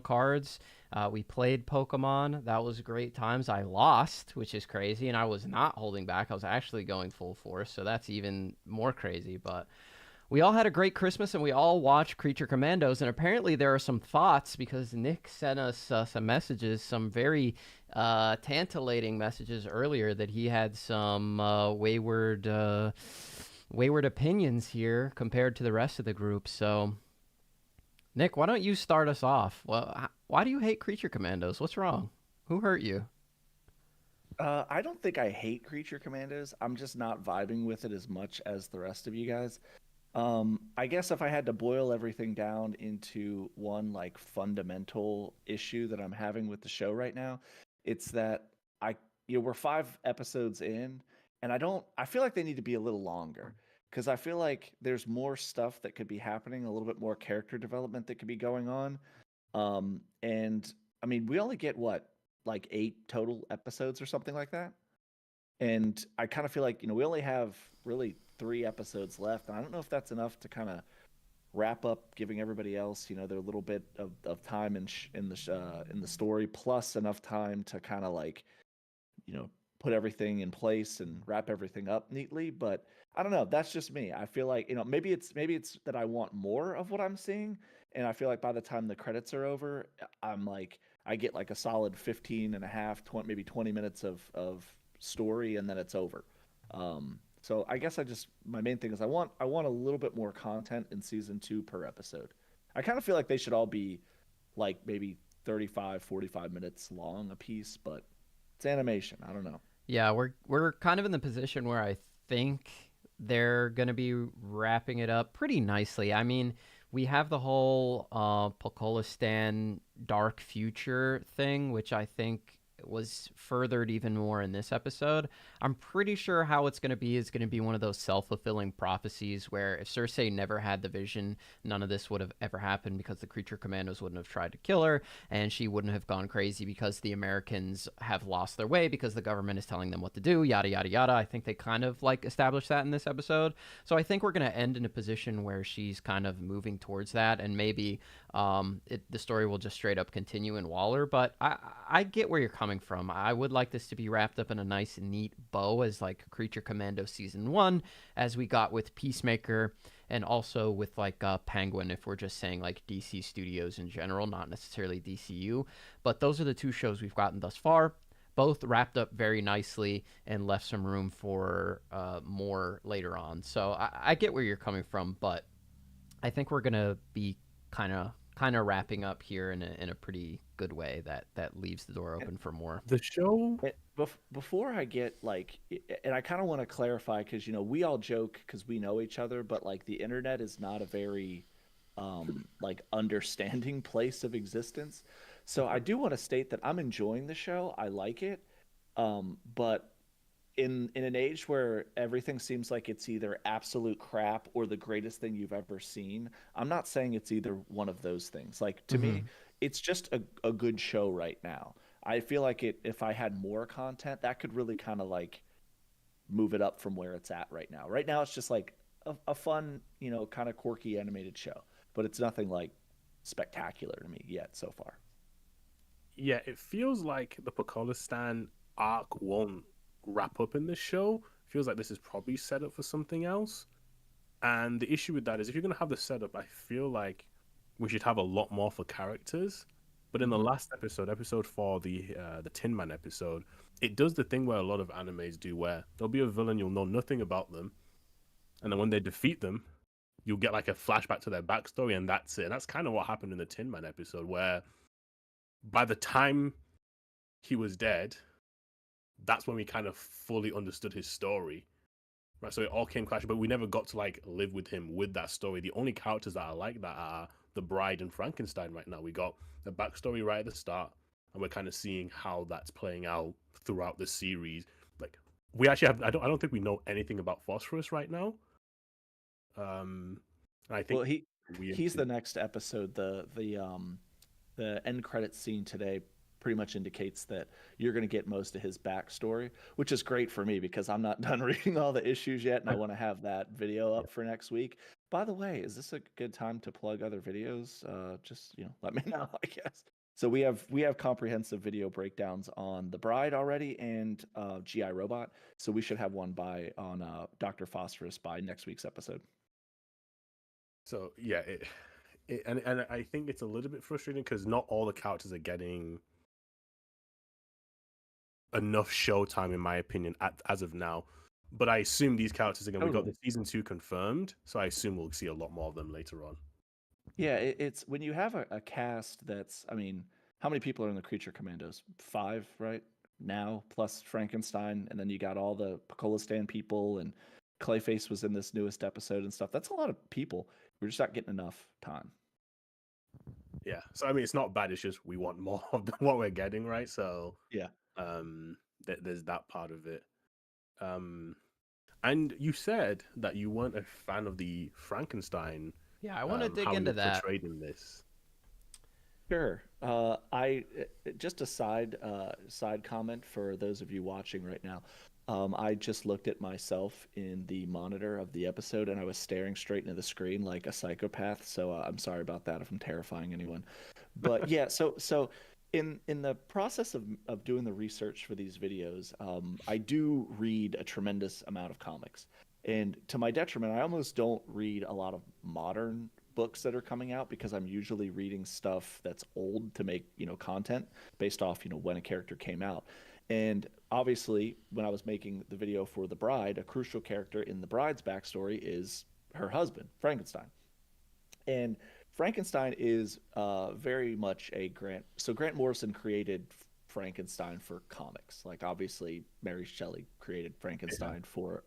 cards. We played Pokemon. That was great times. I lost, which is crazy, and I was not holding back. I was actually going full force, so that's even more crazy. But we all had a great Christmas, and we all watched Creature Commandos. And apparently, there are some thoughts because Nick sent us some messages, some very tantalating messages earlier that he had some wayward opinions here compared to the rest of the group. So Nick, why don't you start us off? Well, why do you hate Creature Commandos? What's wrong? Who hurt you? I don't think I hate Creature Commandos. I'm just not vibing with it as much as the rest of you guys. I guess if I had to boil everything down into one like fundamental issue that I'm having with the show right now, it's that I, we're 5 episodes in, and I feel like they need to be a little longer because I feel like there's more stuff that could be happening, a little bit more character development that could be going on. And I mean, we only get what, like 8 total episodes or something like that. And I kind of feel like, we only have really 3 episodes left. And I don't know if that's enough to kind of wrap up, giving everybody else, their little bit of time in the story, plus enough time to kind of like, put everything in place and wrap everything up neatly. But I don't know. That's just me. I feel like, maybe it's that I want more of what I'm seeing. And I feel like by the time the credits are over, I'm like, I get like a solid 15 and a half, 20, maybe 20 minutes of story, and then it's over. So I guess my main thing is I want a little bit more content in season 2 per episode. I kind of feel like they should all be like maybe 35, 45 minutes long a piece, but it's animation. I don't know. Yeah, we're kind of in the position where I think they're going to be wrapping it up pretty nicely. I mean, we have the whole Pokolistan dark future thing, which I think was furthered even more in this episode. I'm pretty sure how it's going to be is going to be one of those self-fulfilling prophecies where if Cersei never had the vision, none of this would have ever happened because the creature commandos wouldn't have tried to kill her, and she wouldn't have gone crazy because the Americans have lost their way because the government is telling them what to do, yada yada yada. I think they kind of like established that in this episode. So I think we're going to end in a position where she's kind of moving towards that, and maybe the story will just straight up continue in Waller. But I get where you're coming from. I would like this to be wrapped up in a nice, neat bow as like Creature Commando season 1, as we got with Peacemaker, and also with like Penguin, if we're just saying like DC Studios in general, not necessarily DCU. But those are the 2 shows we've gotten thus far. Both wrapped up very nicely and left some room for more later on. So I get where you're coming from, but I think we're gonna be kind of wrapping up here in a pretty good way that leaves the door And open for more. The show, before I get like, and I kind of want to clarify because we all joke because we know each other, but like the internet is not a very like understanding place of existence. So I do want to state that I'm enjoying the show. I like it. But in an age where everything seems like it's either absolute crap or the greatest thing you've ever seen, I'm not saying it's either one of those things. Like to me, Mm-hmm. it's just a good show right now. I feel like if I had more content, that could really kind of like move it up from where it's at right now. Right now, it's just like a fun, kind of quirky animated show, but it's nothing like spectacular to me yet so far. yeah, it feels like the Pokolistan arc won't wrap up in this show. Feels like this is probably set up for something else. And the issue with that is if you're gonna have the setup, I feel like we should have a lot more for characters. But in the Hmm. last episode, episode 4, the Tin Man episode, it does the thing where a lot of animes do, where there'll be a villain, you'll know nothing about them, and then when they defeat them, you'll get like a flashback to their backstory, and that's it. And that's kind of what happened in the Tin Man episode, where by the time he was dead, that's when we kind of fully understood his story. Right, so it all came crashing, but we never got to like live with him with that story. The only characters that are like that are the Bride and Frankenstein right now. We got the backstory right at the start, and we're kind of seeing how that's playing out throughout the series. Like we actually have, I don't think we know anything about Phosphorus right now. I think Well, weird he's the too. next episode. The end credits scene today pretty much indicates that you're going to get most of his backstory, which is great for me because I'm not done reading all the issues yet, and I want to have that video up for next week. By the way, is this a good time to plug other videos? Just let me know, I guess. So we have comprehensive video breakdowns on The Bride already and GI Robot. So we should have one on Dr. Phosphorus by next week's episode. So yeah, and I think it's a little bit frustrating because not all the characters are getting enough showtime, in my opinion, as of now. But I assume these characters again. We got the season 2 confirmed, so I assume we'll see a lot more of them later on. Yeah, it's when you have a cast that's, I mean, how many people are in the Creature Commandos? 5, right? Now, plus Frankenstein, and then you got all the Picolistan people, and Clayface was in this newest episode and stuff. That's a lot of people. We're just not getting enough time. Yeah, so I mean, it's not bad. It's just we want more of what we're getting, right? So yeah, there's that part of it. And you said that you weren't a fan of the Frankenstein. Yeah, I want to dig into that. Portrayed in this. Sure. I just a side comment for those of you watching right now. I just looked at myself in the monitor of the episode, and I was staring straight into the screen like a psychopath. So I'm sorry about that if I'm terrifying anyone. But yeah, so in the process of doing the research for these videos, I do read a tremendous amount of comics. And to my detriment, I almost don't read a lot of modern books that are coming out because I'm usually reading stuff that's old to make, content based off, when a character came out. And obviously, when I was making the video for The Bride, a crucial character in The Bride's backstory is her husband, Frankenstein. And Frankenstein is very much a Grant. So Grant Morrison created Frankenstein for comics. Like obviously, Mary Shelley created Frankenstein for,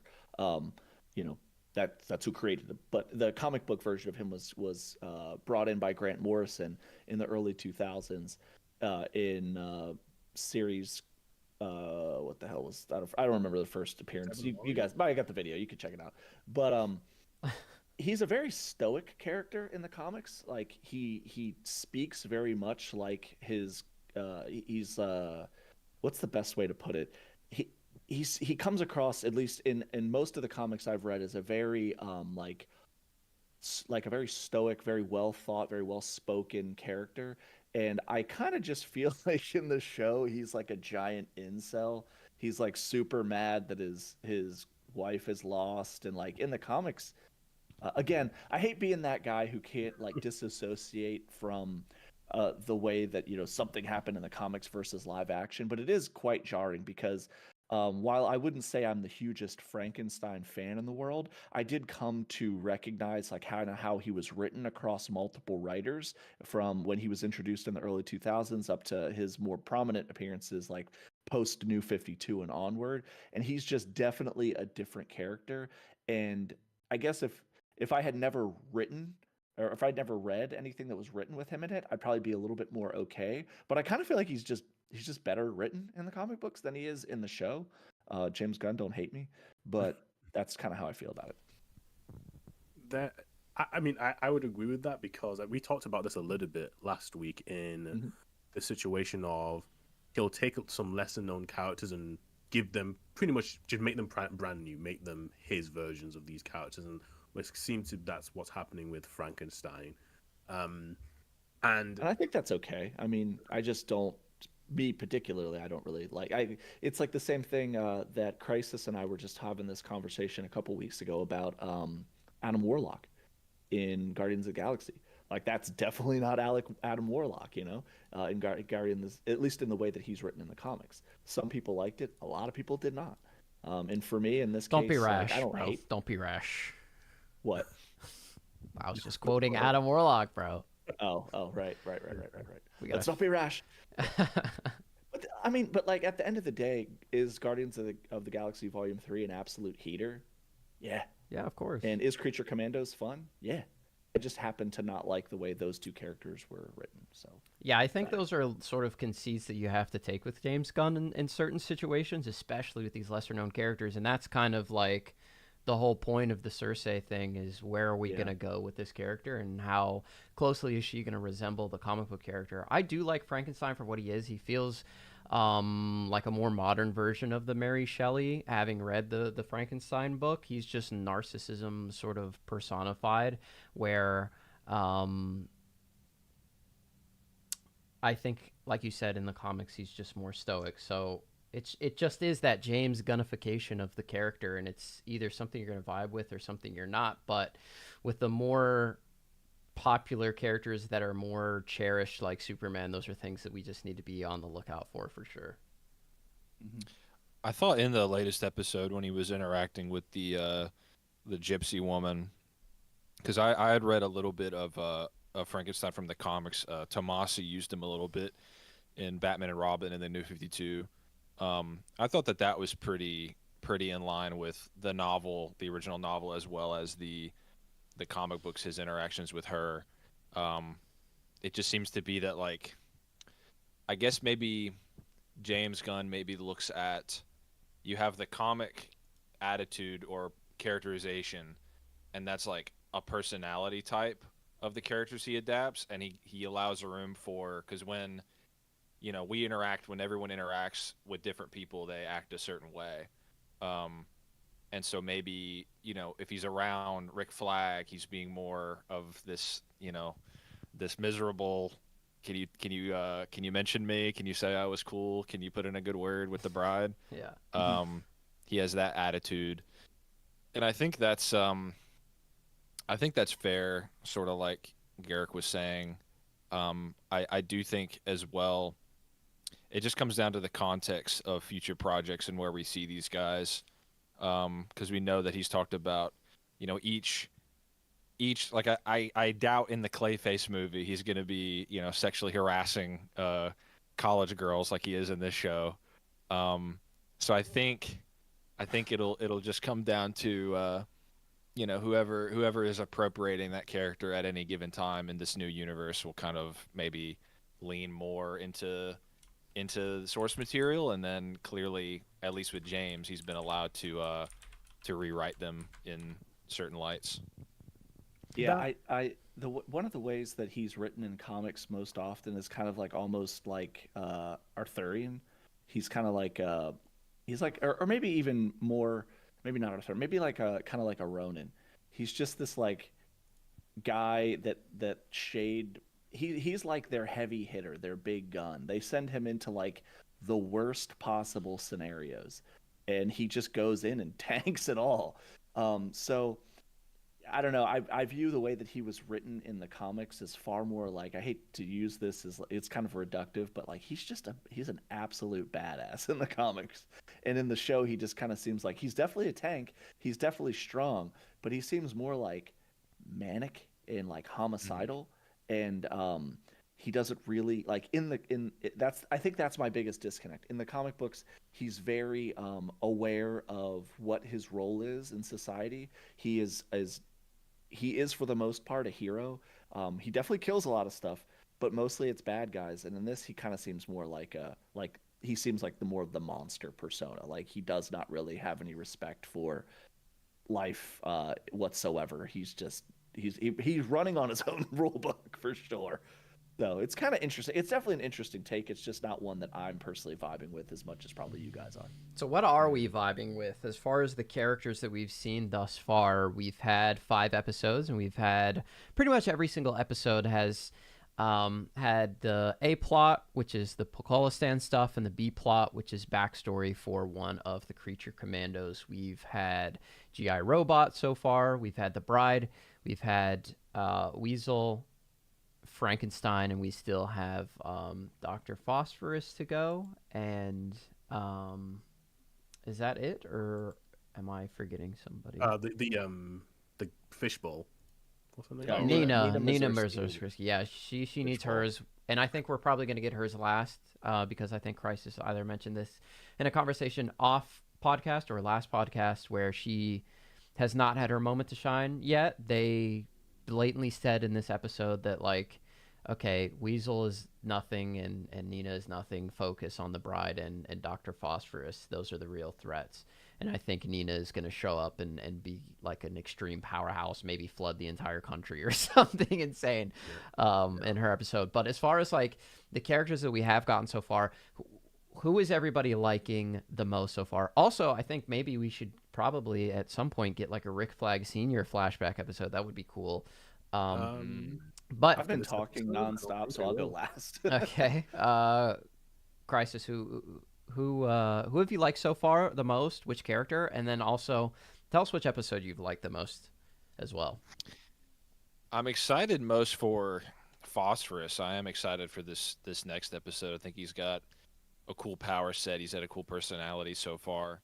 that's who created him. But the comic book version of him was brought in by Grant Morrison in the early 2000s in series. What the hell was that? I don't remember the first appearance. You guys, I got the video. You can check it out. But he's a very stoic character in the comics. Like he speaks very much like he's what's the best way to put it? He comes across, at least in most of the comics I've read, as a very like a very stoic, very well thought, very well spoken character. And I kind of just feel like in the show he's like a giant incel. He's like super mad that his wife is lost, and like in the comics, again, I hate being that guy who can't like disassociate from the way that something happened in the comics versus live action, but it is quite jarring because while I wouldn't say I'm the hugest Frankenstein fan in the world, I did come to recognize like how he was written across multiple writers from when he was introduced in the early 2000s up to his more prominent appearances like post New 52 and onward. And he's just definitely a different character. And I guess if I had never written or if I'd never read anything that was written with him in it, I'd probably be a little bit more okay. But I kind of feel like he's just better written in the comic books than he is in the show. James Gunn, don't hate me, but that's kind of how I feel about it. I would agree with that because we talked about this a little bit last week in the situation of he'll take some lesser known characters and give them pretty much just make them brand new, make them his versions of these characters, and it seems that's what's happening with Frankenstein. And I think that's okay. I mean, I just don't. Me particularly, I don't really like. It's like the same thing that Crisis and I were just having this conversation a couple weeks ago about Adam Warlock in Guardians of the Galaxy. Like that's definitely not Adam Warlock, in Guardians, at least in the way that he's written in the comics. Some people liked it, a lot of people did not. And for me, in this don't case, be rash. I don't bro. hate. Don't be rash. What? I was just quoting Adam Warlock, bro. Oh, right. Let's not be rash. But I mean, like at the end of the day, is Guardians of the Galaxy Volume 3 an absolute heater? Yeah. Yeah, of course. And is Creature Commandos fun? Yeah. I just happen to not like the way those two characters were written. So yeah, I think those are sort of conceits that you have to take with James Gunn in certain situations, especially with these lesser known characters, and that's kind of like the whole point of the Cersei thing is where are we Yeah. going to go with this character and how closely is she going to resemble the comic book character. I do like Frankenstein for what he is. He feels like a more modern version of the Mary Shelley. Having read the Frankenstein book, he's just narcissism sort of personified, where I think, like you said, in the comics, he's just more stoic. So it just is that James Gunnification of the character, and it's either something you're going to vibe with or something you're not. But with the more popular characters that are more cherished, like Superman, those are things that we just need to be on the lookout for sure. Mhm. I thought in the latest episode when he was interacting with the gypsy woman, because I had read a little bit of Frankenstein from the comics. Tomasi used him a little bit in Batman and Robin and the New 52. I thought that was pretty in line with the novel, the original novel, as well as the comic books. His interactions with her, it just seems to be that, like, I guess maybe James Gunn maybe looks at, you have the comic attitude or characterization, and that's like a personality type of the characters he adapts, and he allows room for, because when we interact, when everyone interacts with different people, they act a certain way. And so maybe, if he's around Rick Flag, he's being more of this, this miserable, can you mention me? Can you say I was cool? Can you put in a good word with the bride? Yeah. He has that attitude. And I think that's fair, sort of like Garrick was saying. I do think as well, it just comes down to the context of future projects and where we see these guys. Because we know that he's talked about, each like I doubt in the Clayface movie he's going to be, sexually harassing college girls like he is in this show. So I think it'll just come down to whoever is appropriating that character at any given time in this new universe will kind of maybe lean more into the source material, and then clearly, at least with James, he's been allowed to rewrite them in certain lights. Yeah, one of the ways that he's written in comics most often is kind of like almost like Arthurian. He's kind of like he's like, or maybe even more, maybe not Arthur, maybe like a kind of like a Ronin. He's just this like guy that shade. He's like their heavy hitter, their big gun. They send him into like the worst possible scenarios, and he just goes in and tanks it all. So I don't know. I view the way that he was written in the comics as far more like, I hate to use this as, it's kind of reductive, but like he's an absolute badass in the comics, and in the show he just kind of seems like he's definitely a tank. He's definitely strong, but he seems more like manic and like homicidal, and he doesn't really like that's, I think that's my biggest disconnect. In the comic books, he's very aware of what his role is in society. He is for the most part a hero. He definitely kills a lot of stuff, but mostly it's bad guys. And in this, he kind of seems more like he seems like the more of the monster persona. Like he does not really have any respect for life whatsoever. He's running on his own rule book for sure. So it's kind of interesting. It's definitely an interesting take. It's just not one that I'm personally vibing with as much as probably you guys are. So what are we vibing with as far as the characters that we've seen thus far? We've had 5 episodes, and we've had pretty much every single episode has had the A plot, which is the Pokolistan stuff, and the B plot, which is backstory for one of the creature commandos. We've had GI Robot so far. We've had the Bride. We've had Weasel, Frankenstein, and we still have Dr. Phosphorus to go. And is that it, or am I forgetting somebody? The fishbowl. What's her name? Yeah, Nina Mazursky. Mazursky. Yeah, she needs hers, and I think we're probably going to get hers last because I think Crisis either mentioned this in a conversation off podcast or last podcast where she has not had her moment to shine yet. They blatantly said in this episode that, like, okay, Weasel is nothing and Nina is nothing. Focus on the Bride and Dr. Phosphorus. Those are the real threats. and I think Nina is going to show up and be like an extreme powerhouse, maybe flood the entire country or something insane in her episode. But as far as like the characters that we have gotten so far, who is everybody liking the most so far? Also, I think maybe we should probably at some point get like a Rick Flag Senior flashback episode. That would be cool. But I've been talking nonstop, so I'll go last. okay, Crisis, who have you liked so far the most? Which character? And then also tell us which episode you've liked the most as well. I'm excited most for Phosphorus. I am excited for this next episode. I think he's got a cool power set. He's had a cool personality so far.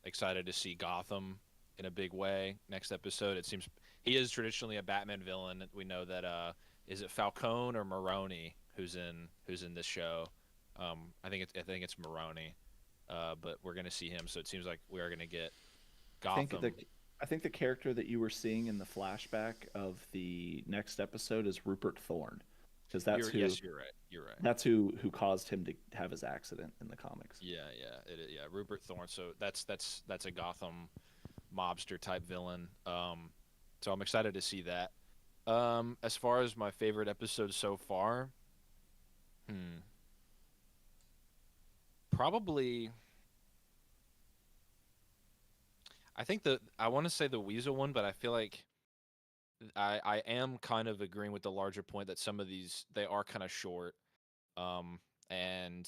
Excited to see Gotham in a big way next episode. It seems he is traditionally a Batman villain. We know that is it Falcone or Maroni who's in this show? I think it's Maroni. But we're gonna see him, so it seems like we are gonna get Gotham. I think the character that you were seeing in the flashback of the next episode is Rupert Thorne, because that's yes, you're right. You're right. That's who caused him to have his accident in the comics. Yeah, Rupert Thorne. So that's a Gotham mobster type villain. So I'm excited to see that. As far as my favorite episode so far, probably. I think I want to say the Weasel one, but I feel like I am kind of agreeing with the larger point that some of these they are kind of short, and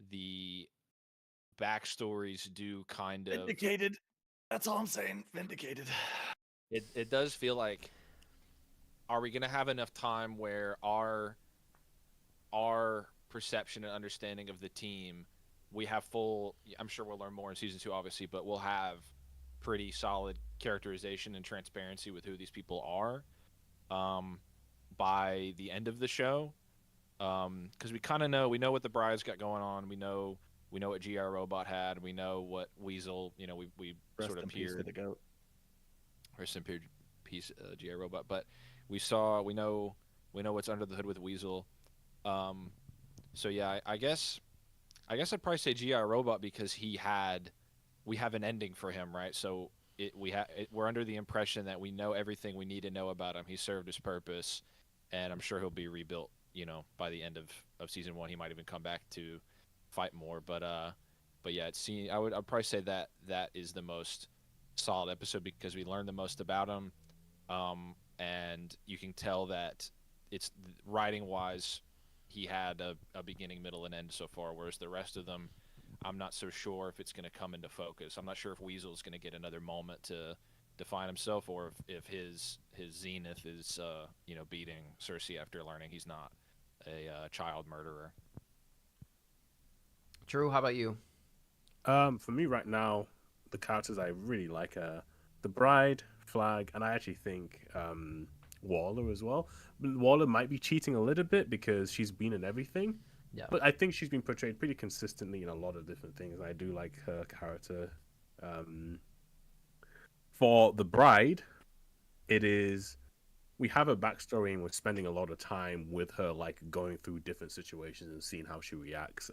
the backstories do kind of vindicated. That's all I'm saying. Vindicated. It does feel like, are we gonna have enough time where our perception and understanding of the team, we have full. I'm sure we'll learn more in season 2, obviously, but we'll have pretty solid characterization and transparency with who these people are by the end of the show, because we kind of know what the Bride's got going on. We know what GI Robot had. We know what Weasel, we Rest sort of in peace appeared. to the goat. Rest in peace, GI Robot. But we know what's under the hood with Weasel. So yeah, I guess I'd probably say GI Robot because we have an ending for him, right? So we're under the impression that we know everything we need to know about him. He served his purpose, and I'm sure he'll be rebuilt. By the end of season 1, he might even come back to fight more. But yeah, I'd probably say that is the most solid episode because we learned the most about him, and you can tell that it's writing wise, he had a beginning, middle, and end so far, whereas the rest of them, I'm not so sure if it's going to come into focus. I'm not sure if Weasel's going to get another moment to define himself, or if his zenith is beating Cersei after learning he's not a child murderer. Drew, how about you? For me right now, the characters I really like are the Bride, Flag, and I actually think Waller as well. Waller might be cheating a little bit because she's been in everything. Yeah. But I think she's been portrayed pretty consistently in a lot of different things. I do like her character. For the Bride, we have a backstory and we're spending a lot of time with her, like going through different situations and seeing how she reacts.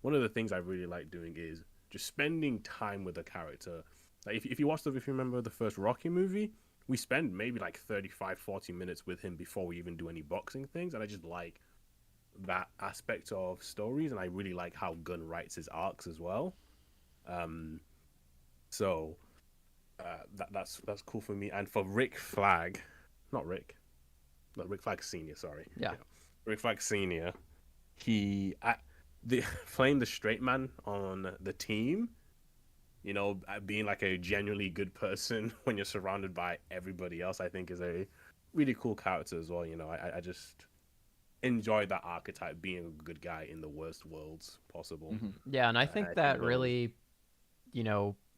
One of the things I really like doing is just spending time with the character. Like if you remember the first Rocky movie, we spend maybe like 35-40 minutes with him before we even do any boxing things, and I just like that aspect of stories, and I really like how Gunn writes his arcs as well. So that's cool for me. And for Rick Flag, Rick Flag Senior, sorry. Yeah. Rick Flag Senior, playing the straight man on the team, being like a genuinely good person when you're surrounded by everybody else, I think is a really cool character as well. I just enjoy that archetype, being a good guy in the worst worlds possible. Mm-hmm. Yeah, and I think that really,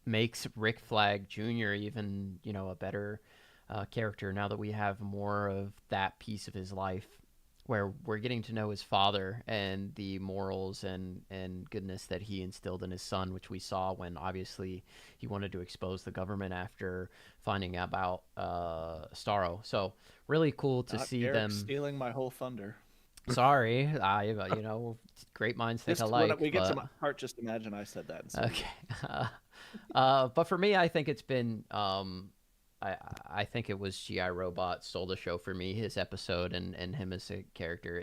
makes Rick Flag Jr. even, a better character now that we have more of that piece of his life where we're getting to know his father and the morals and goodness that he instilled in his son, which we saw when obviously he wanted to expose the government after finding out about Starro. So really cool to see Garrick them stealing my whole thunder. Sorry, great minds think alike. When we get to my heart, just imagine I said that. Okay. But for me, I think it's been I I think it was GI Robot stole the show for me. His episode and him as a character.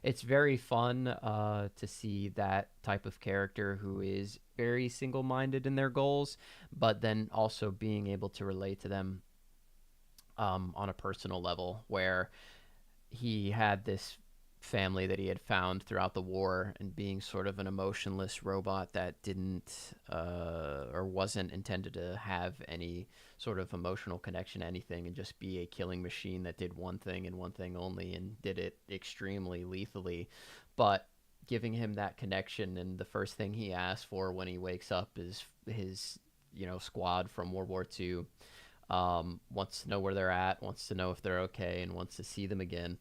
It's very fun to see that type of character who is very single minded in their goals, but then also being able to relate to them on a personal level, where he had this family that he had found throughout the war, and being sort of an emotionless robot that didn't or wasn't intended to have any sort of emotional connection to anything, and just be a killing machine that did one thing and one thing only, and did it extremely lethally. But giving him that connection, and the first thing he asks for when he wakes up is his squad from World War II. Wants to know where they're at, wants to know if they're okay, and wants to see them again.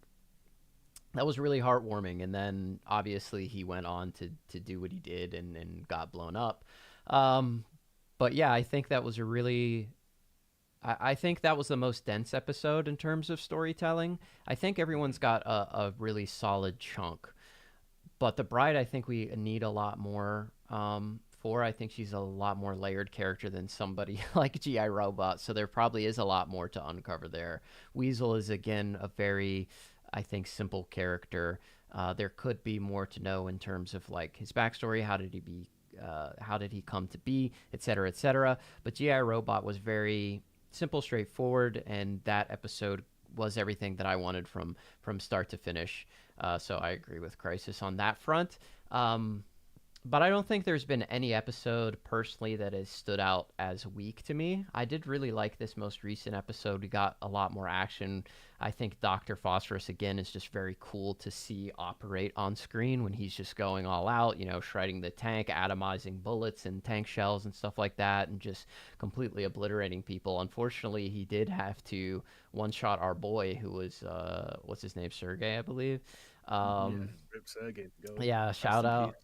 That was really heartwarming. And then obviously he went on to do what he did, and got blown up. Um, but yeah, I think that was a really. I think that was the most dense episode in terms of storytelling. I think everyone's got a really solid chunk. But the bride, I think we need a lot more for. I think she's a lot more layered character than somebody like GI Robot. So there probably is a lot more to uncover there. Weasel is again a very, I think, simple character. There could be more to know in terms of like his backstory. How did he come to be, et cetera, et cetera. But GI Robot was very simple, straightforward, and that episode was everything that I wanted from start to finish. So I agree with Crisis on that front. But I don't think there's been any episode personally that has stood out as weak to me. I did really like this most recent episode. We got a lot more action. I think Dr. Phosphorus, again, is just very cool to see operate on screen when he's just going all out, shredding the tank, atomizing bullets and tank shells and stuff like that, and just completely obliterating people. Unfortunately, he did have to one-shot our boy, who was, what's his name, Sergey, I believe. Rip Sergey, go. Yeah, shout out.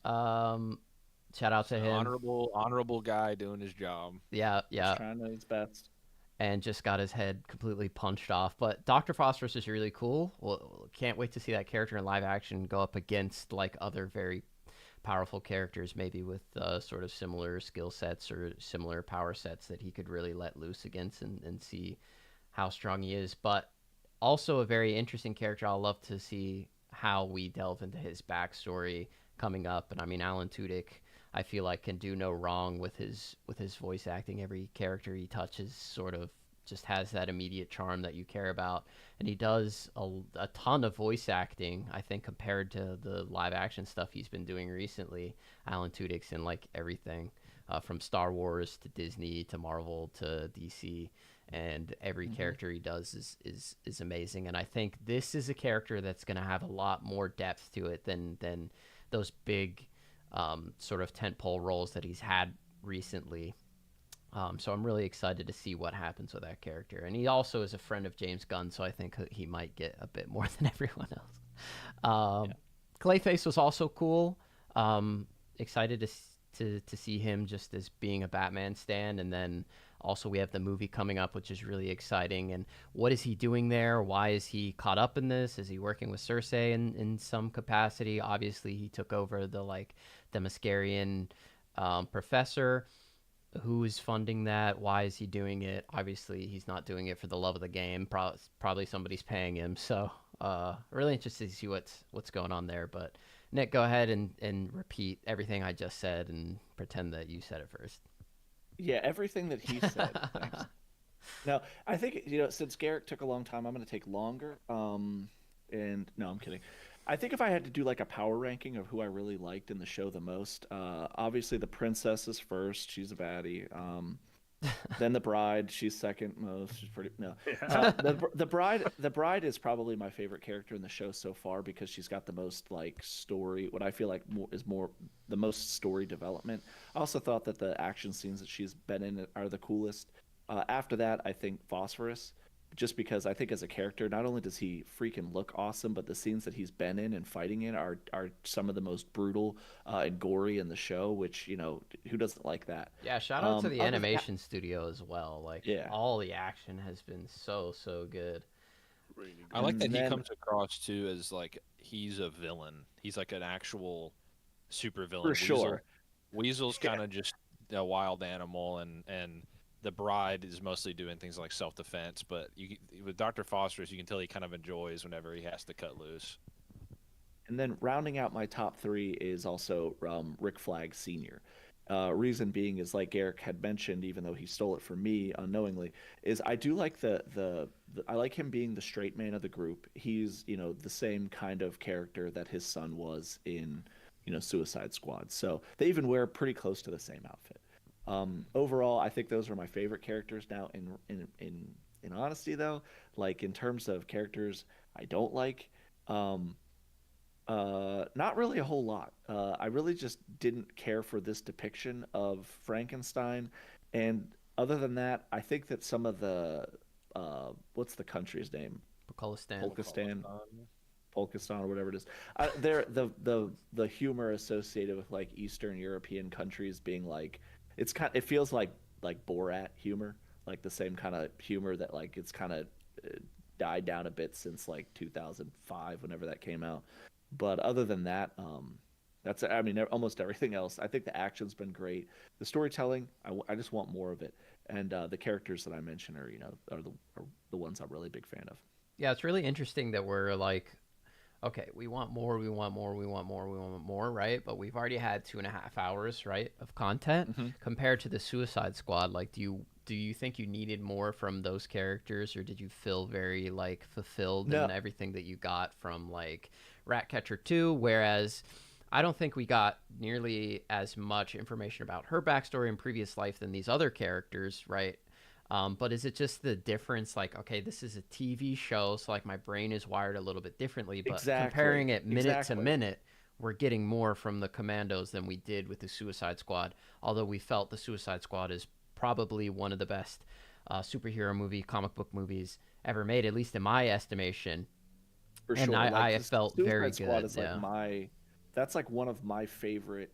Shout out to him. Honorable guy doing his job. Yeah, Just trying his best. And just got his head completely punched off. But Dr. Phosphorus is really cool. Well, can't wait to see that character in live action go up against like other very powerful characters, maybe with sort of similar skill sets or similar power sets that he could really let loose against, and see how strong he is. But also a very interesting character. I'll love to see how we delve into his backstory coming up. And I mean, Alan Tudyk, I feel like, can do no wrong with his voice acting. Every character he touches sort of just has that immediate charm that you care about, and he does a ton of voice acting, I think, compared to the live action stuff he's been doing recently. Alan Tudyk's in like everything, from Star Wars to Disney to Marvel to DC, and every character he does is amazing. And I think this is a character that's going to have a lot more depth to it than those big sort of tentpole roles that he's had recently. So I'm really excited to see what happens with that character. And he also is a friend of James Gunn, so I think he might get a bit more than everyone else. Clayface was also cool. Excited to see him just as being a Batman stan. And then also we have the movie coming up, which is really exciting. And what is he doing there? Why is he caught up in this? Is he working with Cersei in some capacity? Obviously, he took over the Themyscirian professor. Who is funding that? Why is he doing it? Obviously, he's not doing it for the love of the game. Probably somebody's paying him. So really interested to see what's going on there. But Nick, go ahead and repeat everything I just said and pretend that you said it first. Yeah, everything that he said. Thanks. No, I think, since Garrick took a long time, I'm going to take longer. And no, I'm kidding. I think if I had to do like a power ranking of who I really liked in the show the most, obviously the princess is first. She's a baddie. Then the bride, she's second most. She's pretty the bride is probably my favorite character in the show so far, because she's got the most like story. What I feel like more the most story development. I also thought that the action scenes that she's been in are the coolest. After that, I think Phosphorus. Just because I think as a character, not only does he freaking look awesome, but the scenes that he's been in and fighting in are some of the most brutal and gory in the show, which, who doesn't like that? Yeah, shout out to the animation studio as well. Like, all the action has been so good. Really good. I like that he comes across too as like he's a villain. He's like an actual super villain. For sure. Weasel's kind of just a wild animal, and the bride is mostly doing things like self-defense. But with Dr. Foster's, you can tell he kind of enjoys whenever he has to cut loose. And then rounding out my top three is also Rick Flag Sr. Reason being is, like Garrick had mentioned, even though he stole it from me unknowingly, is I do like I like him being the straight man of the group. He's, the same kind of character that his son was in, Suicide Squad. So they even wear pretty close to the same outfit. Overall, I think those are my favorite characters. Now, in honesty, though, like in terms of characters I don't like, not really a whole lot. I really just didn't care for this depiction of Frankenstein, and other than that, I think that some of the what's the country's name? Polkistan. Polkistan or whatever it is. They're the humor associated with like Eastern European countries being like it feels like Borat humor, like the same kind of humor that like it's kind of died down a bit since like 2005 whenever that came out. But other than that, almost everything else. I think the action's been great. The storytelling, I just want more of it. And the characters that I mentioned are the ones I'm really big fan of. Yeah, it's really interesting that we're like, okay, we want more, we want more, we want more, we want more, right? But we've already had 2.5 hours, right, of content compared to the Suicide Squad. Like, do you think you needed more from those characters, or did you feel very like fulfilled in everything that you got from like Ratcatcher 2? Whereas I don't think we got nearly as much information about her backstory and previous life than these other characters, right? But is it just the difference? Like, okay, this is a TV show, so like my brain is wired a little bit differently. But comparing it minute to minute, we're getting more from the Commandos than we did with the Suicide Squad. Although we felt the Suicide Squad is probably one of the best superhero comic book movies ever made, at least in my estimation. For and sure. I felt Suicide very Squad good. is like that's like one of my favorite,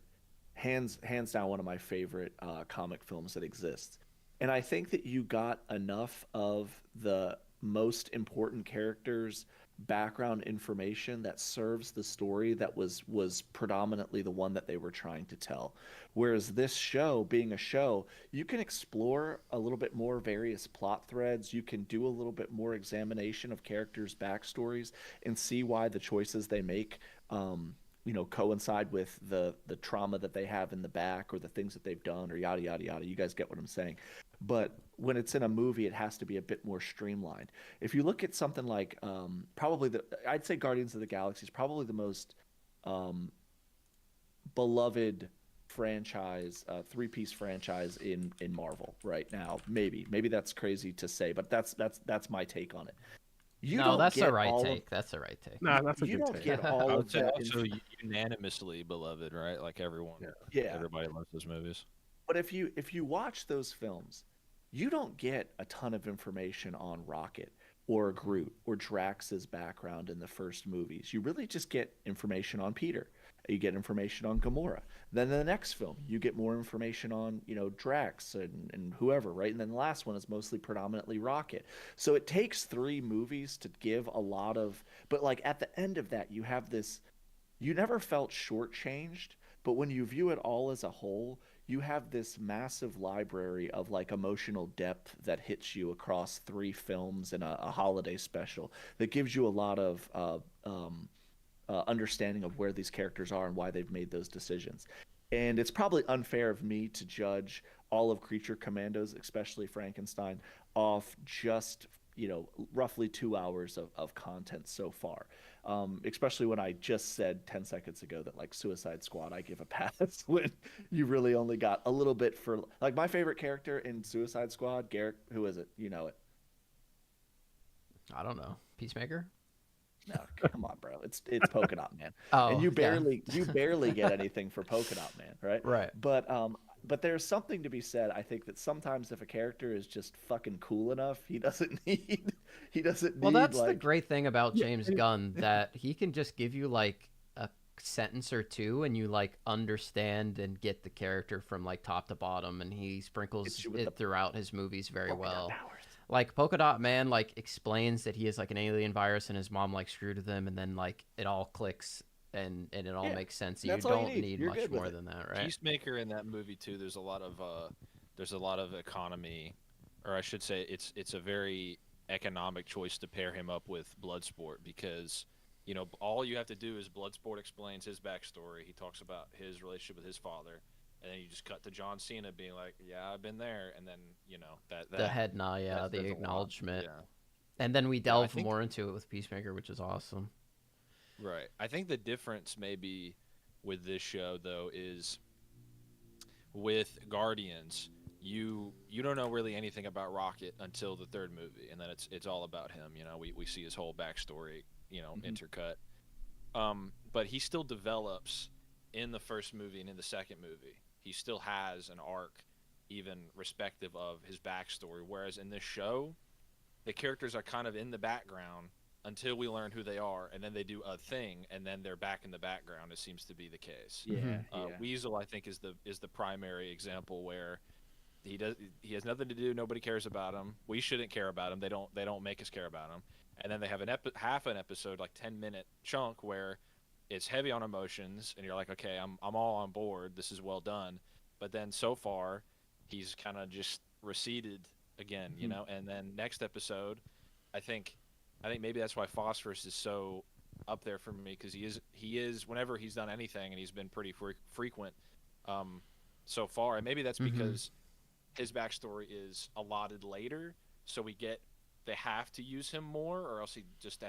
hands down, one of my favorite comic films that exists. And I think that you got enough of the most important characters' background information that serves the story that was predominantly the one that they were trying to tell. Whereas this show, being a show, you can explore a little bit more various plot threads. You can do a little bit more examination of characters' backstories and see why the choices they make coincide with the trauma that they have in the back or the things that they've done or yada yada yada. You guys get what I'm saying. But when it's in a movie, it has to be a bit more streamlined. If you look at something like I'd say Guardians of the Galaxy is probably the most beloved franchise, three-piece franchise in Marvel right now. Maybe that's crazy to say, but that's my take on it. That's the right take. That's the right take. Nah, that's a You good don't take. get all of that. Also unanimously beloved, right? Like everyone, everybody loves those movies. But if you watch those films, you don't get a ton of information on Rocket or Groot or Drax's background in the first movies. You really just get information on Peter. You get information on Gamora. Then in the next film, you get more information on, Drax and whoever, right? And then the last one is mostly predominantly Rocket. So it takes 3 movies to give a lot of, but like at the end of that, you have this, you never felt shortchanged, but when you view it all as a whole, you have this massive library of like emotional depth that hits you across 3 films and a holiday special that gives you a lot of understanding of where these characters are and why they've made those decisions. And it's probably unfair of me to judge all of Creature Commandos, especially Frankenstein, off just roughly 2 hours of content so far. Especially when I just said 10 seconds ago that like Suicide Squad, I give a pass when you really only got a little bit for like my favorite character in Suicide Squad, Garrick. Who is it? You know it. I don't know. Peacemaker? No, come on, bro. It's Polka Dot Man. Oh, and you barely get anything for Polka Dot Man, right? Right. But there's something to be said. I think that sometimes if a character is just fucking cool enough, he doesn't need. Well, that's the great thing about James Gunn, that he can just give you like a sentence or two, and you like understand and get the character from like top to bottom, and he sprinkles it throughout his movies very well. Like Polka Dot Man like explains that he is like an alien virus and his mom like screwed with him, and then like it all clicks and it all Yeah, makes sense. You that's all you don't need. need You're much good with more it. than that, right? Peacemaker in that movie too. There's a lot of economy, or I should say, it's a very economic choice to pair him up with Bloodsport because, all you have to do is Bloodsport explains his backstory. He talks about his relationship with his father, and then you just cut to John Cena being like, "Yeah, I've been there," and then The head nod, yeah, that the says a lot. acknowledgement. Yeah, And then we yeah. I delve think more into it with Peacemaker, which is awesome. right. I think the difference maybe with this show though is with Guardians, you don't know really anything about Rocket until the third movie, and then it's all about him. We see his whole backstory, intercut. But he still develops in the first movie and in the second movie. He still has an arc, even respective of his backstory. Whereas in this show, the characters are kind of in the background until we learn who they are, and then they do a thing, and then they're back in the background. It seems to be the case. Yeah, yeah. Weasel, I think, is the primary example where he has nothing to do. Nobody cares about him. We shouldn't care about him. They don't make us care about him. And then they have half an episode, like 10-minute chunk where it's heavy on emotions, and you're like, okay, I'm all on board. This is well done. But then so far, he's kind of just receded again, And then next episode, I think maybe that's why Phosphorus is so up there for me because he is whenever he's done anything, and he's been pretty frequent so far, and maybe that's because his backstory is allotted later, so they have to use him more, or else he just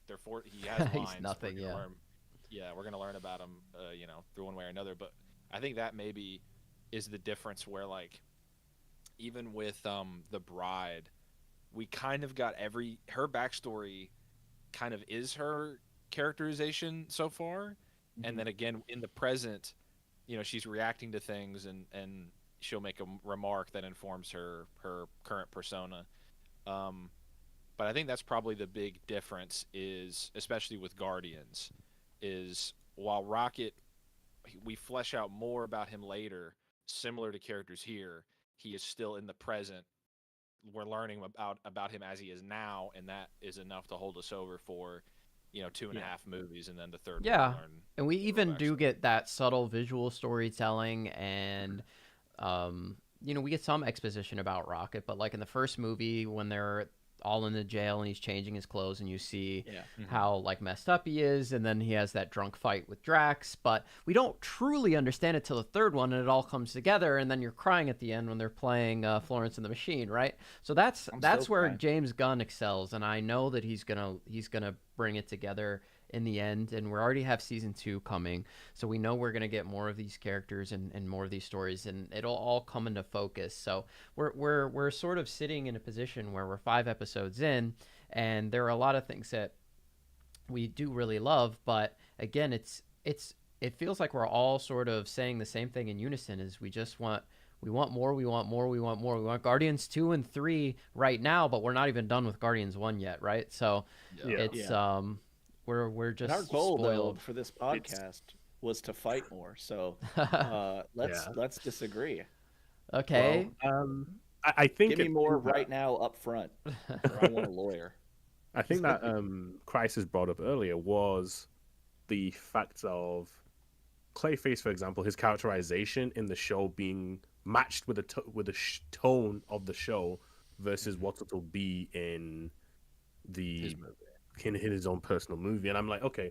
therefore he has lines. He's nothing, yeah. We're gonna learn about him, through one way or another. But I think that maybe is the difference where, like, even with the Bride, we kind of got her backstory kind of is her characterization so far, and then again in the present, she's reacting to things, and she'll make a remark that informs her current persona. But I think that's probably the big difference, is especially with Guardians, is while Rocket, we flesh out more about him later, similar to characters here, he is still in the present. We're learning about him as he is now, and that is enough to hold us over for 2.5 movies, and then the third one Yeah, we learn and we even do backstory. get that subtle visual storytelling, and we get some exposition about Rocket, but like in the first movie when they're all in the jail and he's changing his clothes, and you see how like messed up he is, and then he has that drunk fight with Drax, but we don't truly understand it till the third one, and it all comes together, and then you're crying at the end when they're playing Florence and the Machine, right? So that's where crying. James Gunn excels, and I know that he's gonna bring it together in the end, and we already have season 2 coming, so we know we're going to get more of these characters and more of these stories, and it'll all come into focus. So we're sort of sitting in a position where we're 5 episodes in, and there are a lot of things that we do really love, but again, it feels like we're all sort of saying the same thing in unison, is we want more, we want more, we want more. We want Guardians 2 and 3 right now, but we're not even done with Guardians 1 yet, right? So it's we're just And our goal spoiled. though for this podcast was to fight more. So let's disagree. Okay. Well, I think Give me more right now up front. Or I want a lawyer. I think that Crisis brought up earlier was the fact of Clayface, for example, his characterization in the show being matched with the tone of the show versus what it'll be in his own personal movie. And I'm like, okay,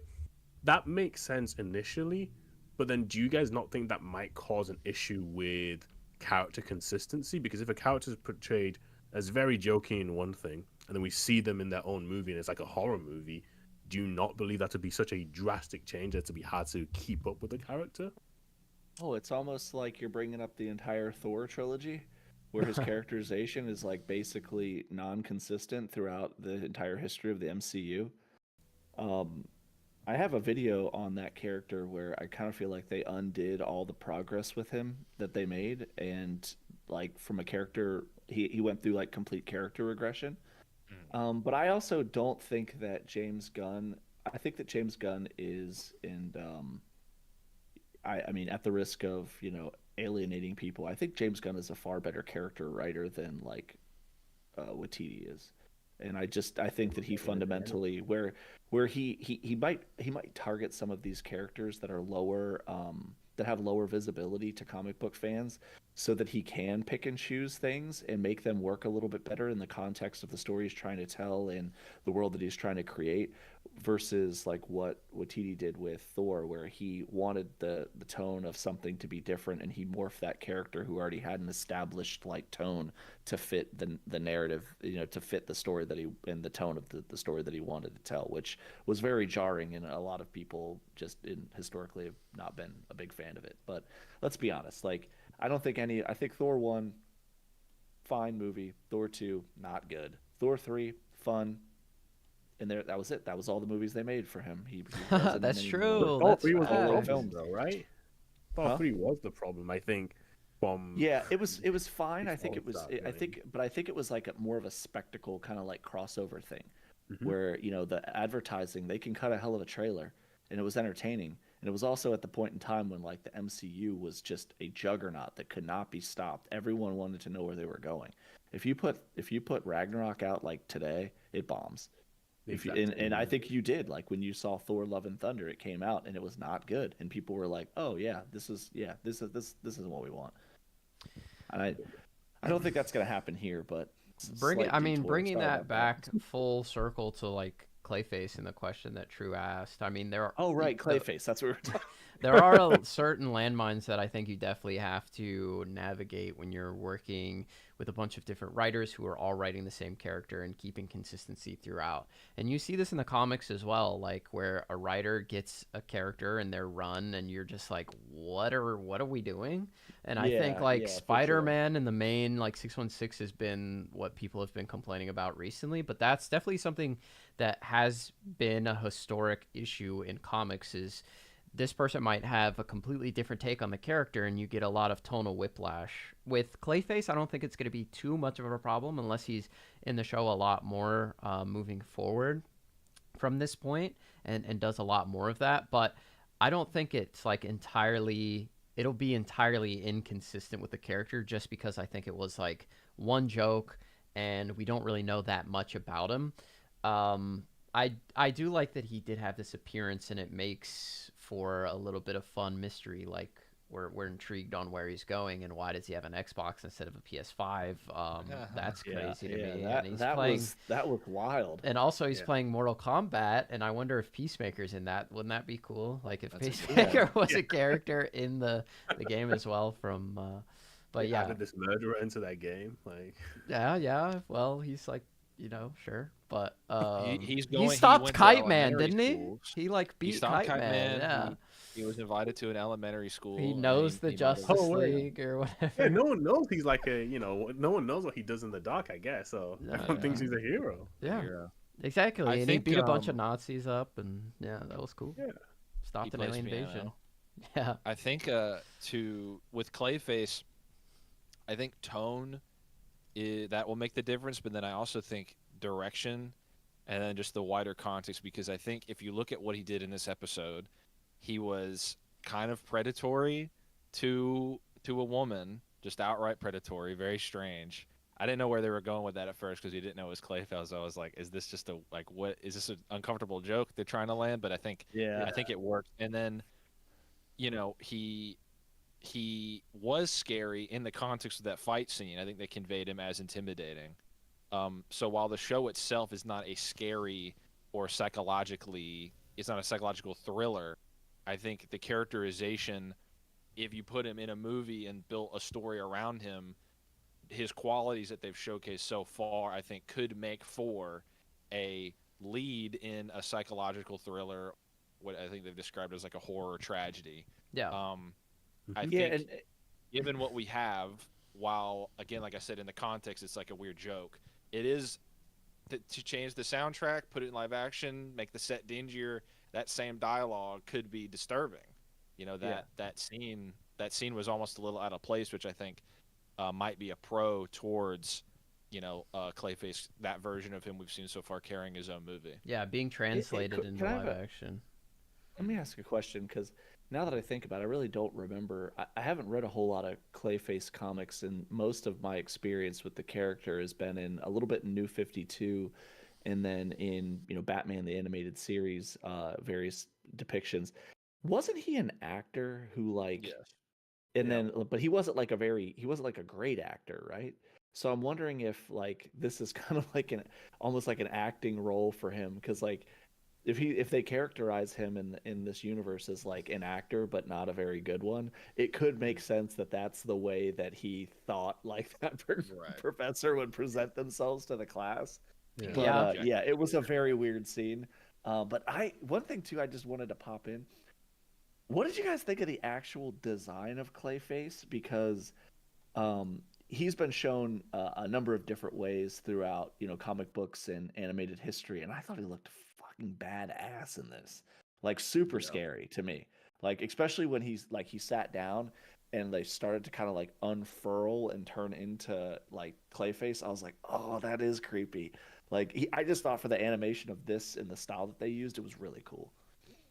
that makes sense initially, but then do you guys not think that might cause an issue with character consistency? Because if a character is portrayed as very jokey in one thing, and then we see them in their own movie and it's like a horror movie, do you not believe that to be such a drastic change that to be hard to keep up with the character? Oh, it's almost like you're bringing up the entire Thor trilogy, where his characterization is like basically non-consistent throughout the entire history of the MCU. I have a video on that character where I kind of feel like they undid all the progress with him that they made, and like from a character, he went through like complete character regression. But I also don't think that James Gunn. I think that James Gunn is, and I mean, at the risk of alienating people, I think James Gunn is a far better character writer than like Waititi is. And I think that he fundamentally where he might target some of these characters that are lower that have lower visibility to comic book fans, so that he can pick and choose things and make them work a little bit better in the context of the story he's trying to tell and the world that he's trying to create, versus like what TD did with Thor, where he wanted the tone of something to be different, and he morphed that character who already had an established like tone to fit the narrative, to fit the story that he and the tone of the story that he wanted to tell, which was very jarring, and a lot of people just historically have not been a big fan of it. But let's be honest, like I think Thor 1 fine movie, Thor 2 not good, Thor 3 fun, and that was it. That was all the movies they made for him. He wasn't That's in any true. more. Thor That's 3 was the facts. problem, though, right? Thor Huh? 3 was the problem, I think. Yeah, it was fine. I think it was. Before that, I think it was like more of a spectacle kind of like crossover thing, Mhm. where the advertising, they can cut a hell of a trailer, and it was entertaining. And it was also at the point in time when like the MCU was just a juggernaut that could not be stopped. Everyone wanted to know where they were going. If you put Ragnarok out like today, it bombs. And I think you did, like when you saw Thor: Love and Thunder, it came out and it was not good, and people were like, "Oh yeah, this isn't what we want." And I don't think that's gonna happen here, but Bringing sorry that about back full circle to like Clayface and the question that True asked. I mean, Oh right, Clayface. That's what we're talking. there are certain landmines that I think you definitely have to navigate when you're working with a bunch of different writers who are all writing the same character and keeping consistency throughout. And you see this in the comics as well, like where a writer gets a character in their run and you're just like, what are we doing? And I think like for sure. Spider-Man in the main, like 616 has been what people have been complaining about recently, but that's definitely something that has been a historic issue in comics. Is this person might have a completely different take on the character and you get a lot of tonal whiplash. With Clayface, I don't think it's going to be too much of a problem unless he's in the show a lot more moving forward from this point and does a lot more of that. But I don't think it's like it'll be entirely inconsistent with the character, just because I think it was like one joke and we don't really know that much about him. I do like that he did have this appearance, and it makes for a little bit of fun mystery. Like we're intrigued on where he's going and why does he have an Xbox instead of a PS5. That's crazy to me. And he's playing, that was wild. and also he's playing Mortal Kombat, and I wonder if Peacemaker's in that. Wouldn't that be cool? Like if That's a Peacemaker was a character in the game as well from. But They yeah, added this murderer into that game, like. yeah. Well, he's like, sure, but he's he going. stopped went to Kite Man, elementary didn't he? schools. He like He beat stopped Kite Man. Yeah, He was invited to an elementary school. he and knows the he might have- Justice Oh, wait. League or whatever. Yeah, no one knows he's like no one knows what he does in the dark, I guess. So No, everyone thinks yeah. he's a hero. Yeah, hero. exactly. I And he think, beat a bunch of Nazis up, and yeah, that was cool. Yeah. Stopped an plays alien piano. invasion. Yeah, I think with Clayface, I think tone that will make the difference, but then I also think direction and then just the wider context, because I think if you look at what he did in this episode, he was kind of predatory to a woman, just outright predatory, very strange. I didn't know where they were going with that at first because you didn't know it was Clayface. I was like, is this just what is this an uncomfortable joke they're trying to land? But I think it worked. And then, he was scary in the context of that fight scene. I think they conveyed him as intimidating. So while the show itself is not a scary or it's not a psychological thriller, I think the characterization, if you put him in a movie and built a story around him, his qualities that they've showcased so far, I think could make for a lead in a psychological thriller, what I think they've described as like a horror tragedy. yeah. I think given what we have, while again, like I said, in the context, it's like a weird joke. It is to change the soundtrack, put it in live action, make the set dingier. That same dialogue could be disturbing. That scene was almost a little out of place, which I think might be a pro towards Clayface, that version of him we've seen so far carrying his own movie. Yeah, being translated into can I have live action. Let me ask a question, because Now that I think about it, I really don't remember. I haven't read a whole lot of Clayface comics, and most of my experience with the character has been in a little bit in New 52, and then in Batman the animated series, various depictions. Wasn't he an actor who like? Yes. And Yeah. then, but he wasn't like a great actor, right? So I'm wondering if like this is kind of like an almost like an acting role for him, because like if they characterize him in this universe as like an actor but not a very good one, it could make sense that that's the way that he thought like that Right. professor would present themselves to the class. Yeah. But Yeah. yeah, it was a very weird scene. But one thing too, I just wanted to pop in. What did you guys think of the actual design of Clayface? Because he's been shown a number of different ways throughout, comic books and animated history, and I thought he looked fucking badass in this. Like super Yeah. scary to me. Like especially when he sat down and they started to kind of like unfurl and turn into like Clayface. I was like, oh, that is creepy. Like I just thought for the animation of this and the style that they used, it was really cool.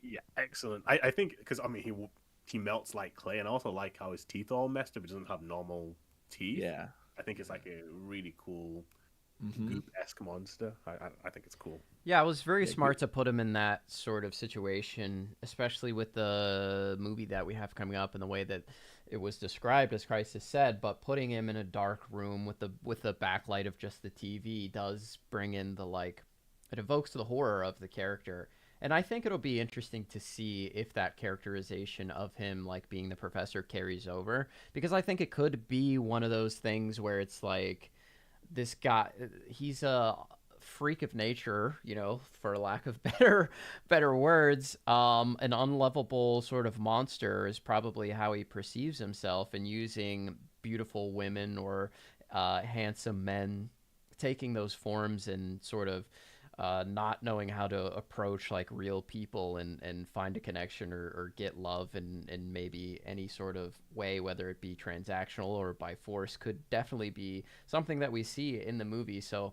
Yeah, excellent. I think because I mean he melts like clay, and I also like how his teeth are all messed up. He doesn't have normal teeth. Yeah. I think it's like a really cool Mm-hmm. goop-esque monster. I think it's cool. Yeah, it was very Yeah, smart to put him in that sort of situation, especially with the movie that we have coming up and the way that it was described, as Christ has said. But putting him in a dark room with the backlight of just the TV does bring in the like, it evokes the horror of the character. And I think it'll be interesting to see if that characterization of him like being the professor carries over, because I think it could be one of those things where it's like this guy, he's a freak of nature, for lack of better words. An unlovable sort of monster is probably how he perceives himself, and using beautiful women or handsome men, taking those forms and sort of not knowing how to approach like real people and find a connection or get love in maybe any sort of way, whether it be transactional or by force, could definitely be something that we see in the movie. So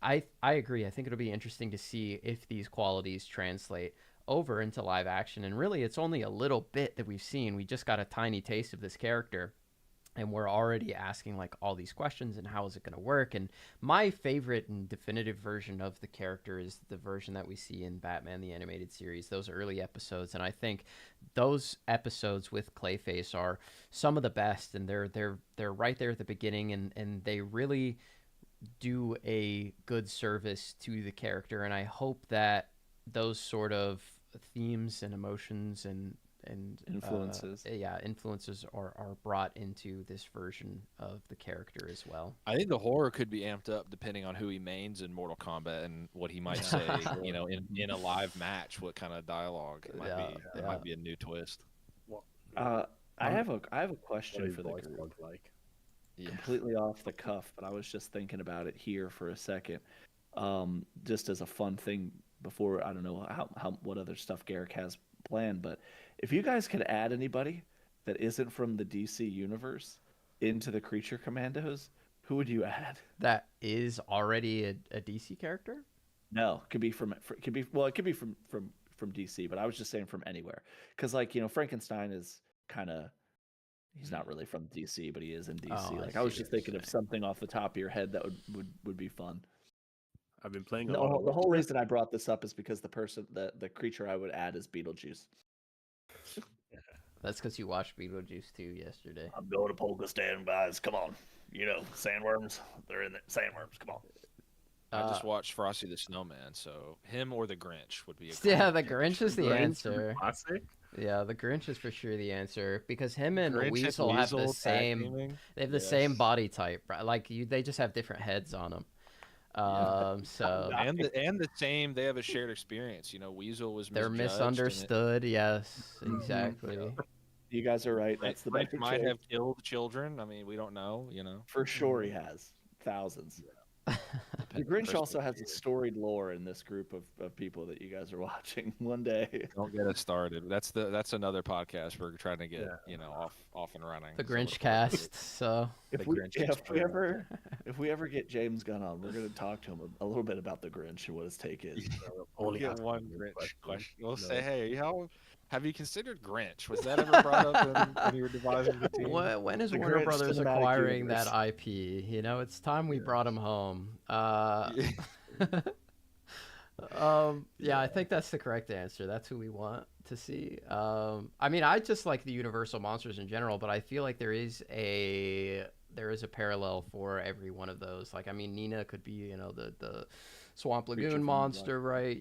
I agree. I think it'll be interesting to see if these qualities translate over into live action. And really, it's only a little bit that we've seen. We just got a tiny taste of this character, and we're already asking like all these questions and how is it going to work. And my favorite and definitive version of the character is the version that we see in Batman the Animated Series, those early episodes. And I think those episodes with Clayface are some of the best, and they're right there at the beginning, and they really do a good service to the character. And I hope that those sort of themes and emotions and Influences. influences are brought into this version of the character as well. I think the horror could be amped up depending on who he mains in Mortal Kombat and what he might say, in a live match, what kind of dialogue it might be a new twist. What? I have a What question his for the voice group. was like. Yeah. Completely off the cuff, but I was just thinking about it here for a second, just as a fun thing. Before, I don't know how what other stuff Garrick has planned, but if you guys could add anybody that isn't from the DC universe into the Creature Commandos, who would you add? That is already a DC character. No, it could be from DC, but I was just saying from anywhere, because like Frankenstein is kind of. He's not really from DC, but he is in DC. Oh, I was see just what you're thinking of saying. something off the top of your head that would be fun. I've been playing a lot No, of the whole reason I brought this up is because the creature I would add is Beetlejuice. That's because you watched Beetlejuice 2 yesterday. I'm going to polka stand, guys. Come on, sandworms. They're in there. Sandworms. Come on. I just watched Frosty the Snowman, so him or the Grinch would be a Yeah, great the Grinch is the Grinch, answer. classic. Yeah, the Grinch is for sure the answer, because him and Grinch and Weasel have the Weasel tag same. teaming. They have the Yes. same body type, right? Like they just have different heads on them. So And the same, they have a shared experience. Weasel was they're misjudged, misunderstood. Yes, Mhm. exactly. You guys are right. And That's the Grinch better might choice. have killed children. I mean, we don't know. For sure, he has thousands. The Grinch also has a storied lore in this group of people that you guys are watching. One day, Don't get us started. That's another podcast we're trying to get off and running. The So Grinch look forward to it. cast. So if The we Grinch yeah, Experience. if we ever get James Gunn on, we're going to talk to him a little bit about the Grinch and what his take is. We'll Only get ask one one Grinch question. question. We'll No. say, hey, Have you considered Grinch? Was that ever brought up when you were devising the team? When is The Warner Grinch Brothers cinematic acquiring universe. that IP? You know, it's time we brought him home. Yeah. Yeah, I think that's the correct answer. That's who we want to see. I mean, I just like the Universal monsters in general, but I feel like there is a parallel for every one of those. Like, I mean, Nina could be, you know, the Swamp Creature Lagoon from the monster, right?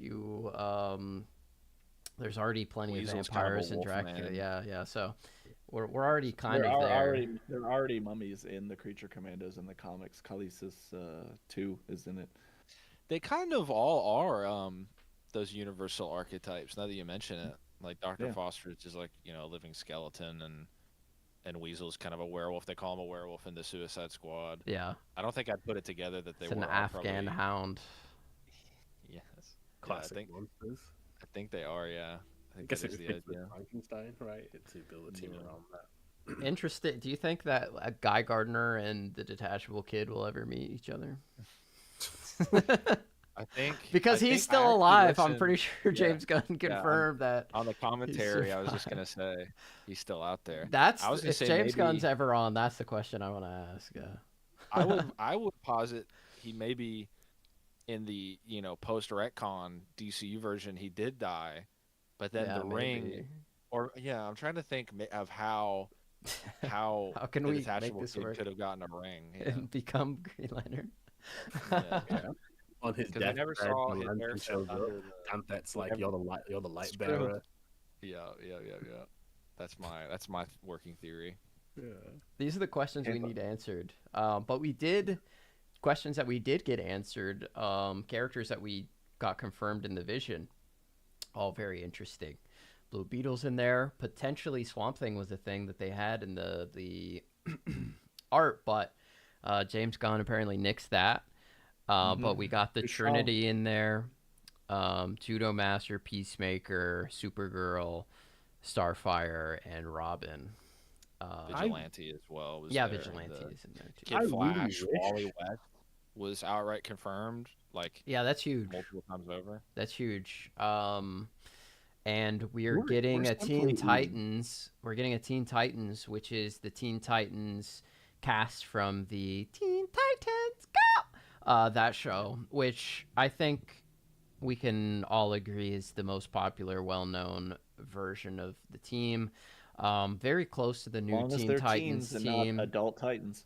There's already plenty Weasel's of kind of a vampires and wolf Dracula. man. Yeah. So we're already kind There of are there. already mummies in the Creature Commandos in the comics. Khaleesi's 2 is in it. They kind of all are those universal archetypes. Now that you mention it, like Dr. Yeah. Foster is just like, you know, a living skeleton, and Weasel's kind of a werewolf. They call him a werewolf in the Suicide Squad. Yeah, I don't think I'd put it together that they it's an were all Afghan probably... hound. Yes. Classic monsters. I think they are. Yeah. I I think guess that it is the fits with idea. Frankenstein, right? It's to build a team Yeah. around that. Interesting. Do you think that Guy Gardner and the detachable kid will ever meet each other? I think Because I he's think I still actually alive. I'm listened- pretty sure James Gunn confirmed that. on the commentary. I was just survived. gonna say he's still out there. That's I was gonna if say James maybe- Gunn's ever on. That's the question I want to ask. I would posit he maybe in the, you know, post retcon DCU version he did die, but then Yeah, the ring, maybe. or yeah, I'm trying to think of how How can the we make detachable this kid work could have gotten a ring. Yeah. and become Green Lantern? Yeah. On his 'Cause I deathbed, never saw the his lantern hair shows up. under the... And that's like Never- you're the light It's true. bearer. Yeah. That's my working theory. Yeah. These are the questions we Tampa. need answered. But we did questions that we did get answered. Characters that we got confirmed in the vision. All very interesting. Blue Beetle's in there. Potentially Swamp Thing was a thing that they had in the art, but James Gunn apparently nixed that. But we got the Good call. Trinity in there. Judo Master, Peacemaker, Supergirl, Starfire, and Robin. Vigilante as well was Yeah, there. Vigilante The is in there too. Kid I really Flash, wish- Wally West was outright confirmed, like Yeah, that's huge. multiple times over. That's huge. And we're We're- getting we're a Teen simply- Titans. We're getting a Teen Titans, which is the Teen Titans cast from the Teen Titans Go! That show, which I think we can all agree is the most popular, well-known version of the team. Very close to the As new long as Teen they're Titans teens and team. not adult Titans.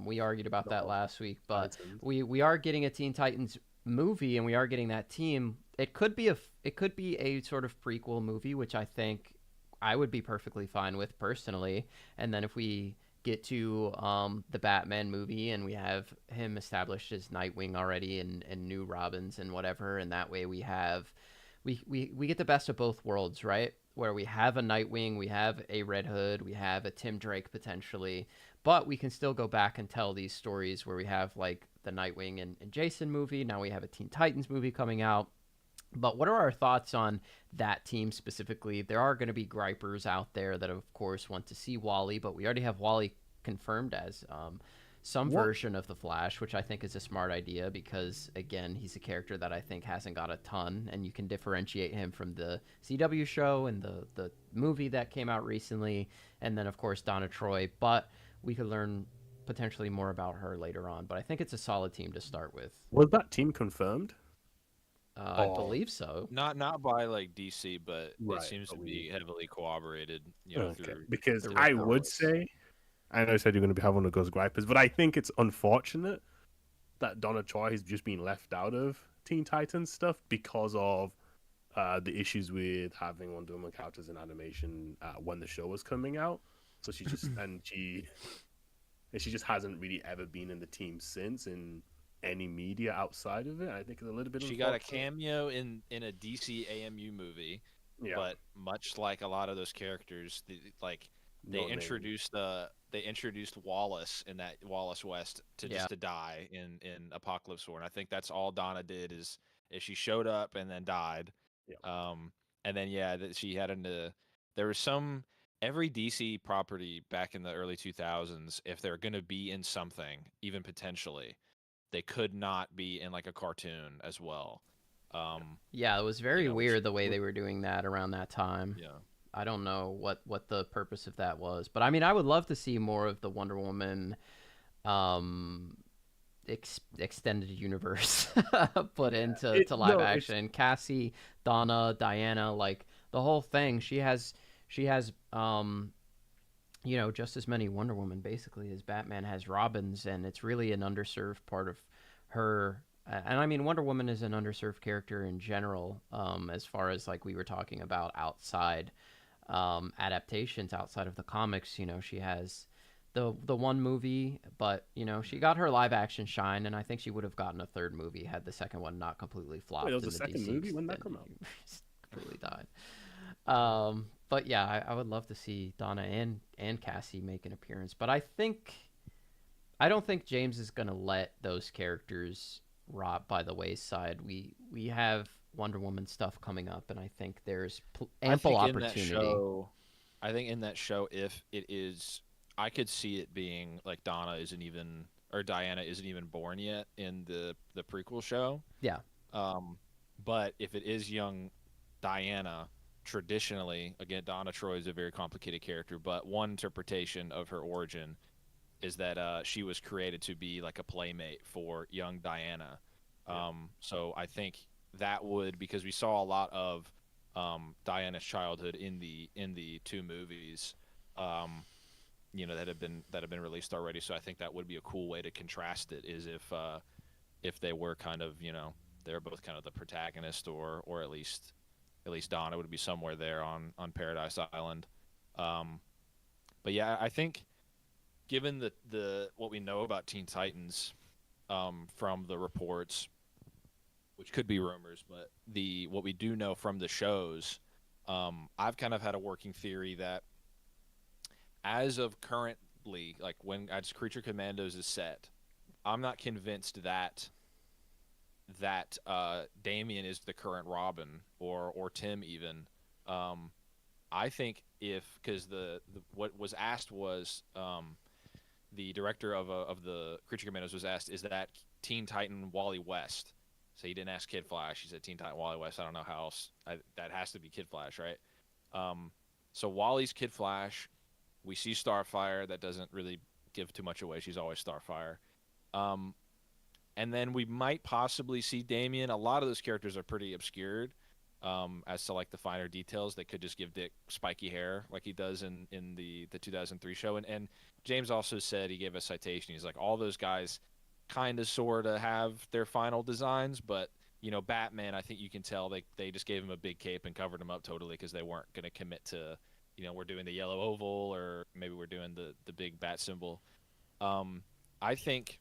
We argued about that last week, but Titans. we are getting a Teen Titans movie, and we are getting that team. It could be a sort of prequel movie, which I think I would be perfectly fine with personally. And then if we get to the Batman movie and we have him established as Nightwing already and new Robins and whatever, and that way we get the best of both worlds, right? Where we have a Nightwing, we have a Red Hood, we have a Tim Drake potentially, but we can still go back and tell these stories where we have like the Nightwing and Jason movie. Now we have a Teen Titans movie coming out. But what are our thoughts on that team specifically? There are going to be gripers out there that, of course, want to see Wally, but we already have Wally confirmed as some version of the Flash, which I think is a smart idea because, again, he's a character that I think hasn't got a ton, and you can differentiate him from the CW show and the movie that came out recently, and then, of course, Donna Troy. But we could learn potentially more about her later on. But I think it's a solid team to start with. Was that team confirmed? I believe so. Not by like DC, but Right, it seems to but be heavily corroborated. You know, Okay. through Because through I would reports. say, I know you said you're going to have one of those gripers, but I think it's unfortunate that Donna Troy has just been left out of Teen Titans stuff because of the issues with having Wonder Woman characters in animation when the show was coming out. So she just she just hasn't really ever been in the team since in any media outside of it. I think it's a little bit. She got a unfortunate. cameo in a DC AMU movie, Yeah, but much like a lot of those characters, they not named. introduced Wallace in that Wallace West to Yeah. just to die in Apocalypse War, and I think that's all Donna did is she showed up and then died. Yeah. And then that she had there was some every DC property back in the early 2000s, if they're going to be in something, even potentially, they could not be in like a cartoon as well. Yeah, it was very which weird the way they were doing that around that time. yeah. I don't know what the purpose of that was, but I mean, I would love to see more of the Wonder Woman um extended universe put into to live No, it's action. Cassie, Donna, Diana, like the whole thing. She has just as many Wonder Woman basically as Batman has Robins, and it's really an underserved part of her. And I mean, Wonder Woman is an underserved character in general, as far as like we were talking about outside adaptations outside of the comics. She has the one movie, but she got her live action shine, and I think she would have gotten a third movie had the second one not completely flopped. Wait, there was in a the second DC movie? When did that come out? completely died. But yeah, I would love to see Donna and Cassie make an appearance, but I don't think James is gonna let those characters rot by the wayside. We have Wonder Woman stuff coming up, and I think there's ample opportunity. I think in that show, if it is, I could see it being like Diana isn't even born yet in the prequel show. Yeah. But if it is young Diana, traditionally, again, Donna Troy is a very complicated character, but one interpretation of her origin is that she was created to be like a playmate for young Diana. So I think that would, because we saw a lot of Diana's childhood in the two movies, that have been released already. So I think that would be a cool way to contrast it, is if they were kind of they're both kind of the protagonist, or at least Donna would be somewhere there on Paradise Island. But yeah, I think given the what we know about Teen Titans from the reports, which could be rumors, but what we do know from the shows, I've kind of had a working theory that as of currently, like as Creature Commandos is set, I'm not convinced that Damian is the current Robin, or Tim even. I think because what was asked was the director of the Creature Commandos was asked, is that Teen Titan Wally West? So he didn't ask Kid Flash. He said Teen Titan Wally West. I don't know how else. That has to be Kid Flash, right? So Wally's Kid Flash. We see Starfire. That doesn't really give too much away. She's always Starfire. And then we might possibly see Damian. A lot of those characters are pretty obscured as to like the finer details. They could just give Dick spiky hair like he does in the 2003 show. And James also said, he gave a citation. He's like, all those guys kind of sort of have their final designs, but Batman, I think you can tell they just gave him a big cape and covered him up totally, because they weren't going to commit to we're doing the yellow oval, or maybe we're doing the big bat symbol. I think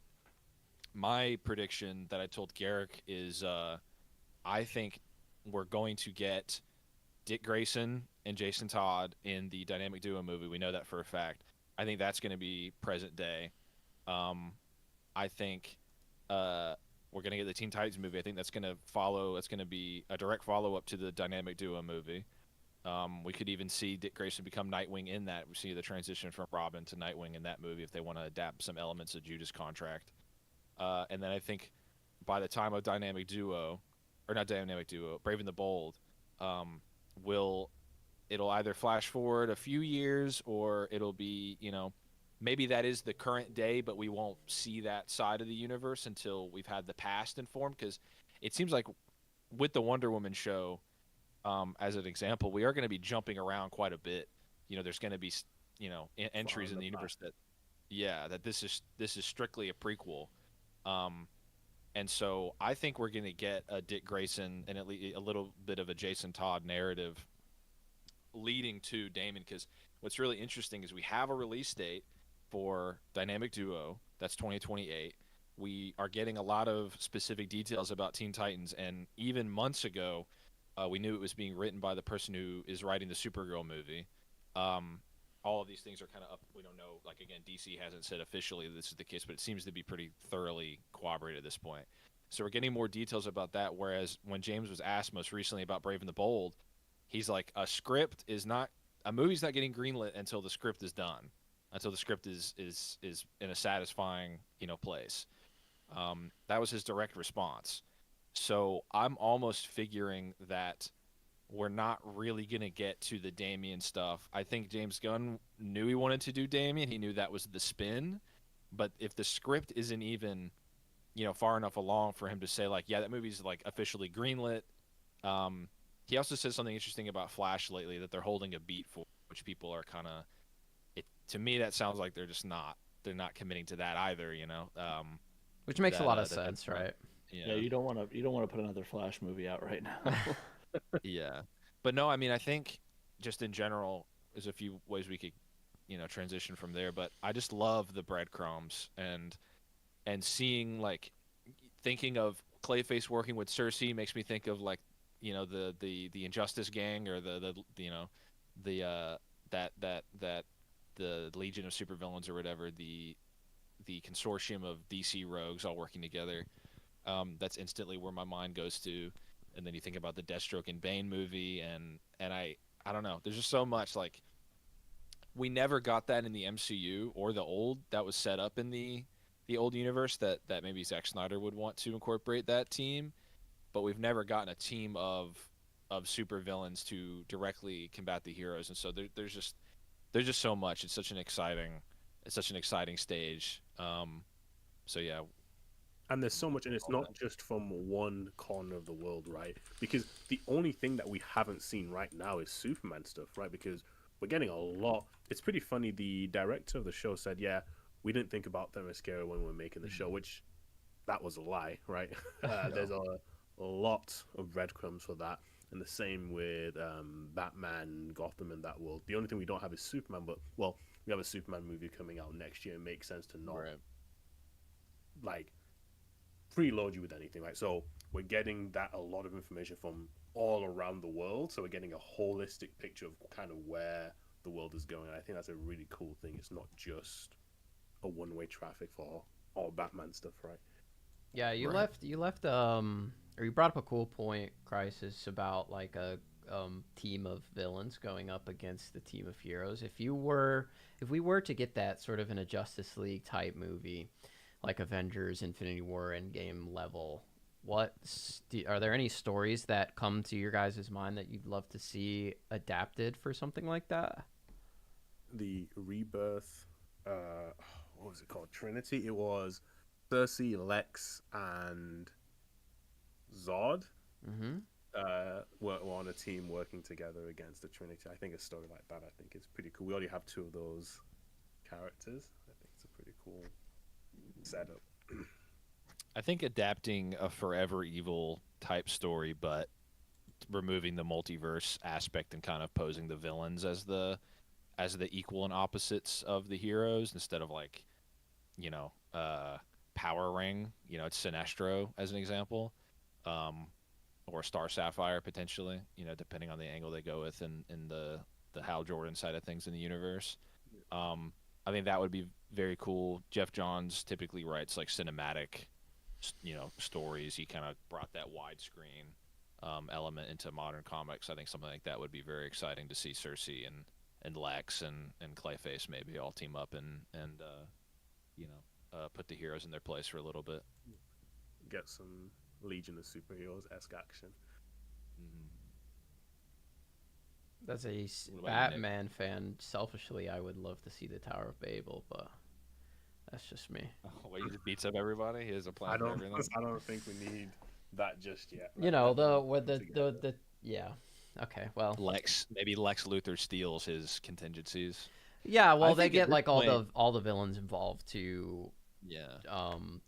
my prediction that I told Garrick is I think we're going to get Dick Grayson and Jason Todd in the Dynamic Duo movie. We know that for a fact. I think that's going to be present day. I think we're going to get the Teen Titans movie. I think that's going to follow. It's going to be a direct follow-up to the Dynamic Duo movie. We could even see Dick Grayson become Nightwing in that. We see the transition from Robin to Nightwing in that movie if they want to adapt some elements of Judas Contract. And then I think by the time of Dynamic Duo, or not Dynamic Duo, Brave and the Bold, it'll either flash forward a few years, or it'll be, maybe that is the current day, but we won't see that side of the universe until we've had the past informed. Because it seems like with the Wonder Woman show, as an example, we are going to be jumping around quite a bit. There's going to be, entries in the universe that this is strictly a prequel. And so I think we're going to get a Dick Grayson and at least a little bit of a Jason Todd narrative leading to Damon, because what's really interesting is we have a release date for Dynamic Duo. That's 2028. We are getting a lot of specific details about Teen Titans, and even months ago, we knew it was being written by the person who is writing the Supergirl movie. All of these things are kind of up. We don't know. Like, again, DC hasn't said officially this is the case, but it seems to be pretty thoroughly corroborated at this point. So we're getting more details about that. Whereas when James was asked most recently about Brave and the Bold, he's like, a movie's not getting greenlit until the script is done, until the script is in a satisfying place. That was his direct response. So I'm almost figuring that we're not really going to get to the Damien stuff. I think James Gunn knew he wanted to do Damien. He knew that was the spin. But if the script isn't even, far enough along for him to say, like, yeah, that movie's, like, officially greenlit. He also said something interesting about Flash lately, that they're holding a beat for, which people are kind of, to me, that sounds like they're not committing to that either, Which makes a lot of that sense, right? Yeah, you don't want to put another Flash movie out right now. Yeah. But no, I mean, I think just in general, there's a few ways we could, transition from there. But I just love the breadcrumbs and seeing, like, thinking of Clayface working with Cersei makes me think of, like, the Injustice Gang, or the that the Legion of Supervillains or whatever, the consortium of DC rogues all working together. That's instantly where my mind goes to. And then you think about the Deathstroke and Bane movie, and I don't know. There's just so much, like, we never got that in the MCU or the old, that was set up in the old universe, that maybe Zack Snyder would want to incorporate that team, but we've never gotten a team of supervillains to directly combat the heroes, and so there's just so much. It's such an exciting stage. So yeah. And there's so much, and it's not just from one corner of the world, right? Because the only thing that we haven't seen right now is Superman stuff, right? Because we're getting a lot. It's pretty funny. The director of the show said, yeah, we didn't think about Themyscira when we were making the show, which that was a lie, right? There's a lot of breadcrumbs for that. And the same with Batman, Gotham, and that world. The only thing we don't have is Superman, but, well, we have a Superman movie coming out next year. It makes sense to not, like, preload you with anything, right? So we're getting that a lot of information from all around the world, so we're getting a holistic picture of kind of where the world is going. I think that's a really cool thing. It's not just a one-way traffic for all Batman stuff, right? Yeah, you left or you brought up a cool point, Crisis, about like a team of villains going up against the team of heroes. If we were to get that sort of in a Justice League type movie, like Avengers, Infinity War, Endgame level, are there any stories that come to your guys' mind that you'd love to see adapted for something like that? The Rebirth, what was it called? Trinity. It was Cersei, Lex, and Zod. Mm-hmm. Were on a team working together against the Trinity. I think a story like that, I think, is pretty cool. We already have two of those characters. I think it's a pretty cool setup. I think adapting a Forever Evil type story, but removing the multiverse aspect and kind of posing the villains as the equal and opposites of the heroes, instead of, like, Power Ring, it's Sinestro as an example, or Star Sapphire potentially, depending on the angle they go with in the Hal Jordan side of things in the universe. I think that would be very cool. Jeff Johns typically writes, like, cinematic, stories. He kind of brought that widescreen element into modern comics. I think something like that would be very exciting to see Cersei and Lex and Clayface maybe all team up and put the heroes in their place for a little bit. Get some Legion of Superheroes-esque action. Mm-hmm. As a Batman fan, selfishly, I would love to see the Tower of Babel, but that's just me. Well, he just beats up everybody. He has a plan for everything. I don't think we need that just yet. Right? The yeah. Okay, well. Maybe Lex Luthor steals his contingencies. Yeah, well, they get, like, all the villains involved to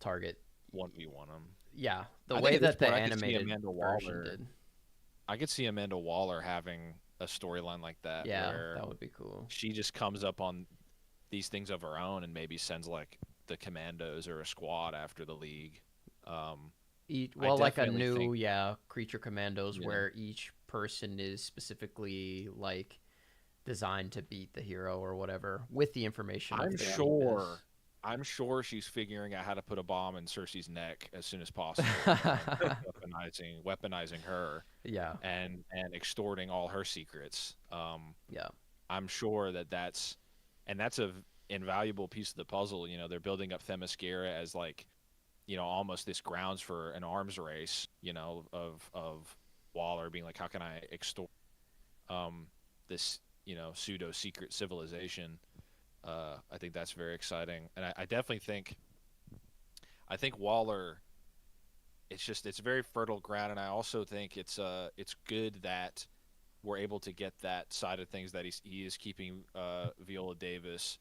target 1v1 them. Yeah, the way that the animated version Waller did. I could see Amanda Waller having a storyline like that. Yeah, where that would be cool. She just comes up on these things of her own and maybe sends, like, the Commandos or a squad after the League. Like a new creature Commandos, where each person is specifically, like, designed to beat the hero or whatever with the information. I'm sure she's figuring out how to put a bomb in Cersei's neck as soon as possible, weaponizing her, and extorting all her secrets. I'm sure that's an invaluable piece of the puzzle. They're building up Themyscira as, like, almost this grounds for an arms race, of Waller being like, how can I extort this, pseudo secret civilization? I think that's very exciting, and I definitely think Waller. It's very fertile ground, and I also think it's good that we're able to get that side of things, that he is keeping Viola Davis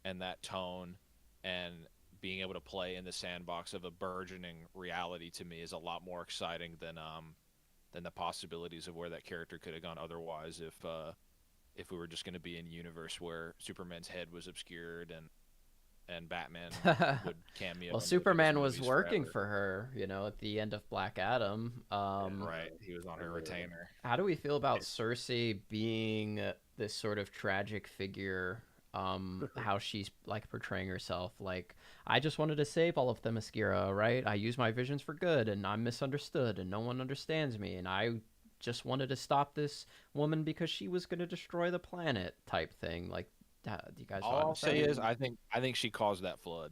and that tone, and being able to play in the sandbox of a burgeoning reality, to me, is a lot more exciting than the possibilities of where that character could have gone otherwise, if we were just going to be in a universe where Superman's head was obscured and Batman would cameo. Well, in Superman movies was working forever. for her, at the end of Black Adam. Right, he was on her retainer. How do we feel about Cersei being this sort of tragic figure? How she's like portraying herself, like, I just wanted to save all of Themyscira, right? I use my visions for good, and I'm misunderstood, and no one understands me, and I just wanted to stop this woman because she was going to destroy the planet, type thing. Like, do you guys? All I'll say is, I think she caused that flood.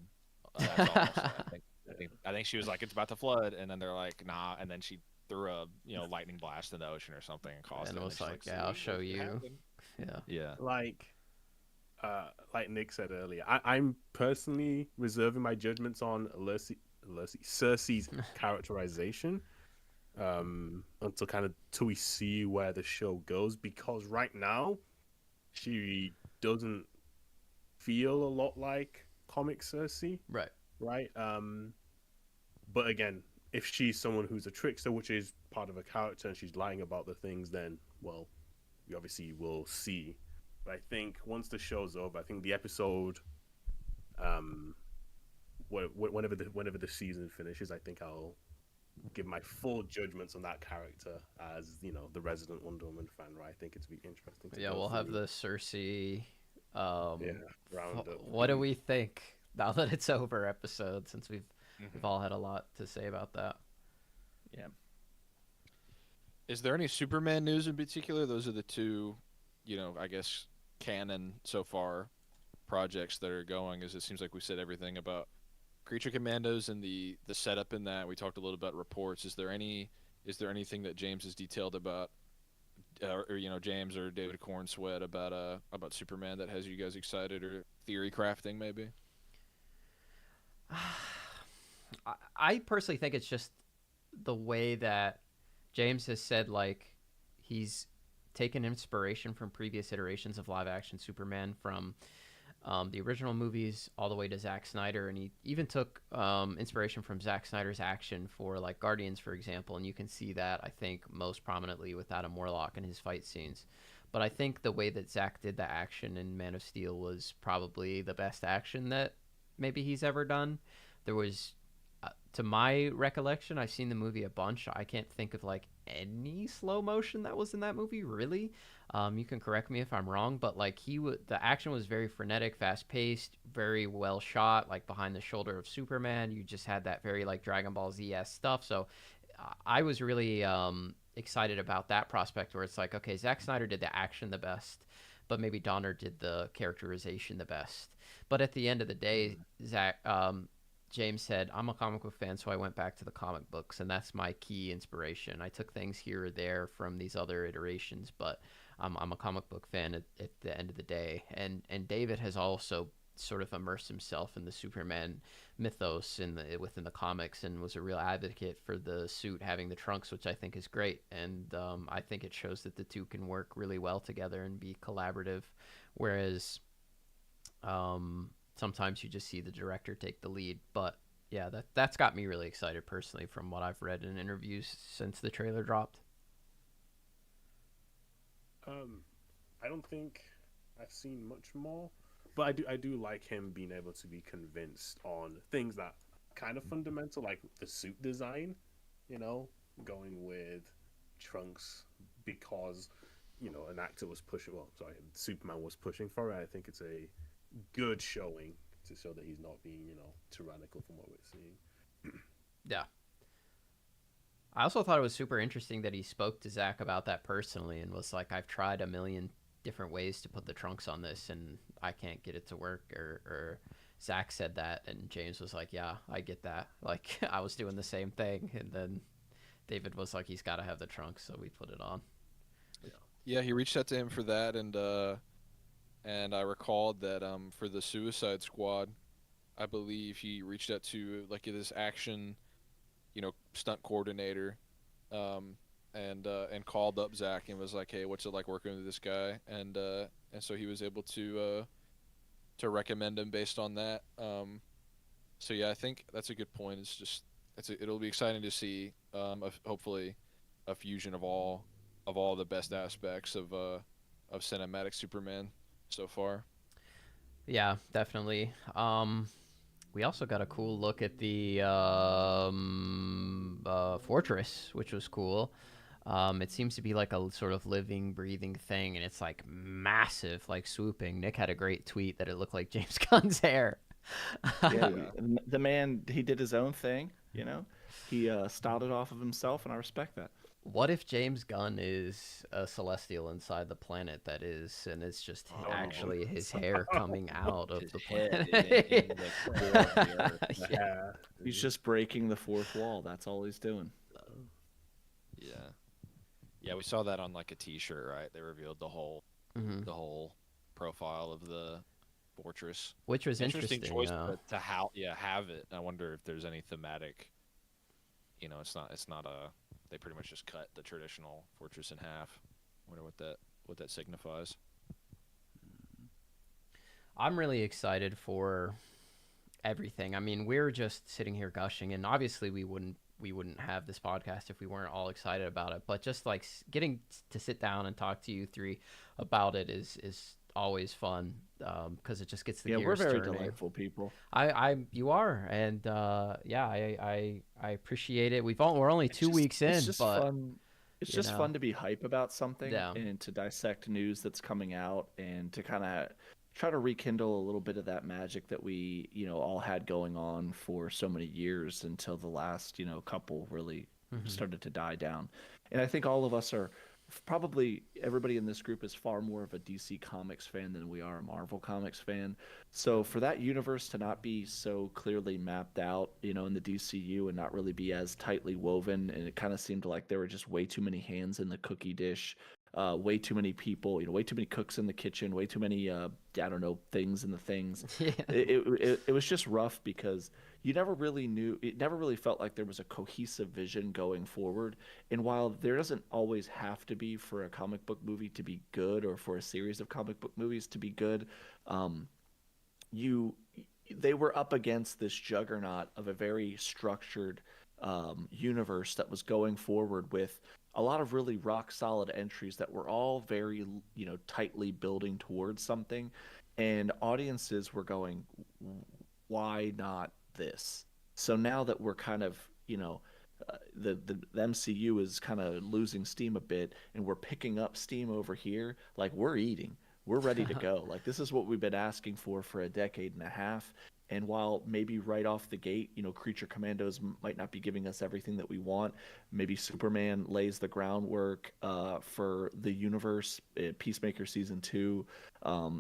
That's all I'll say. I think she was like, it's about to flood, and then they're like, nah, and then she threw a lightning blast in the ocean or something and caused and it. it was And like, yeah, I'll show you. Yeah. Like Nick said earlier, I'm personally reserving my judgments on Cersei's characterization till we see where the show goes, because right now she doesn't feel a lot like comic Cersei. Right. But again, if she's someone who's a trickster, which is part of her character, and she's lying about the things, then, well, we obviously will see. But I think once the show's over, I think the episode, whenever the season finishes, I think I'll give my full judgments on that character as, the resident Wonder Woman fan, right? I think it's be interesting. We'll have the Cersei. Roundup. What do we think now that it's over episode? Since we've all had a lot to say about that. Yeah. Is there any Superman news in particular? Those are the two, I guess, canon so far projects that are going. As it seems like we said everything about Creature Commandos and the setup in that. We talked a little about reports. Is there anything that James has detailed about, or James or David Cornsweat about Superman that has you guys excited, or theory crafting maybe? I personally think it's just the way that James has said, like, he's taken inspiration from previous iterations of live action Superman, from the original movies all the way to Zack Snyder, and he even took inspiration from Zack Snyder's action for, like, Guardians, for example, and you can see that, I think, most prominently with Adam Warlock and his fight scenes. But I think the way that Zack did the action in Man of Steel was probably the best action that maybe he's ever done. There was, to my recollection, I've seen the movie a bunch. I can't think of, like, any slow motion that was in that movie, really. You can correct me if I'm wrong, but, like, the action was very frenetic, fast paced, very well shot, like behind the shoulder of Superman. You just had that very, like, Dragon Ball Z-esque stuff. So I was really excited about that prospect, where it's like, okay, Zack Snyder did the action the best, but maybe Donner did the characterization the best. But at the end of the day, James said, I'm a comic book fan, so I went back to the comic books, and that's my key inspiration. I took things here or there from these other iterations, but I'm a comic book fan at the end of the day. And David has also sort of immersed himself in the Superman mythos within the comics, and was a real advocate for the suit having the trunks, which I think is great. And I think it shows that the two can work really well together and be collaborative, whereas sometimes you just see the director take the lead. But yeah, that's got me really excited personally, from what I've read in interviews since the trailer dropped. I don't think I've seen much more, but I do like him being able to be convinced on things that are kind of fundamental, like the suit design, going with trunks because, an actor was pushing, Superman was pushing for it. I think it's a good showing to show that he's not being, tyrannical from what we're seeing. Yeah. I also thought it was super interesting that he spoke to Zack about that personally, and was like, I've tried a million different ways to put the trunks on this, and I can't get it to work. Or Zach said that, and James was like, yeah, I get that. Like, I was doing the same thing, and then David was like, he's got to have the trunks, so we put it on. Yeah, he reached out to him for that, and I recalled that for the Suicide Squad, I believe he reached out to like this action, stunt coordinator, and called up Zach and was like, hey, what's it like working with this guy? And so he was able to recommend him based on that. So yeah, I think that's a good point. It's just it'll be exciting to see hopefully a fusion of all the best aspects of cinematic Superman so far. Yeah, definitely. We also got a cool look at the fortress, which was cool. It seems to be like a sort of living, breathing thing, and it's like massive, like swooping. Nick had a great tweet that it looked like James Gunn's hair. Yeah, the man, he did his own thing, He styled it off of himself, and I respect that. What if James Gunn is a celestial inside the planet that is, and it's just actually his hair coming out of the planet? Yeah. He's just breaking the fourth wall. That's all he's doing. Yeah, we saw that on like a T-shirt, right? They revealed the whole profile of the fortress, which was interesting choice to have it. I wonder if there's any thematic. It's not a. They pretty much just cut the traditional fortress in half. I wonder what that signifies. I'm really excited for everything. I mean, we're just sitting here gushing, and obviously we wouldn't have this podcast if we weren't all excited about it. But just like getting to sit down and talk to you three about it is always fun, because it just gets the gears we're very turning. Delightful people. You are, and I appreciate it. We're only 2 weeks in, it's just but fun. It's just fun to be hype about something and to dissect news that's coming out and to kind of try to rekindle a little bit of that magic that we all had going on for so many years until the last couple really started to die down. And I think all of us are. Probably everybody in this group is far more of a DC Comics fan than we are a Marvel Comics fan. So for that universe to not be so clearly mapped out, in the DCU and not really be as tightly woven, and it kind of seemed like there were just way too many hands in the cookie dish, way too many people, way too many cooks in the kitchen, way too many, things in the things. Yeah. It was just rough because you never really knew. It never really felt like there was a cohesive vision going forward. And while there doesn't always have to be for a comic book movie to be good, or for a series of comic book movies to be good, they were up against this juggernaut of a very structured universe that was going forward with a lot of really rock solid entries that were all very tightly building towards something, and audiences were going, why not this? So now that we're kind of the MCU is kind of losing steam a bit, and we're picking up steam over here, like we're ready to go. Like, this is what we've been asking for a decade and a half. And while maybe right off the gate, Creature Commandos might not be giving us everything that we want, maybe Superman lays the groundwork for the universe, Peacemaker Season 2,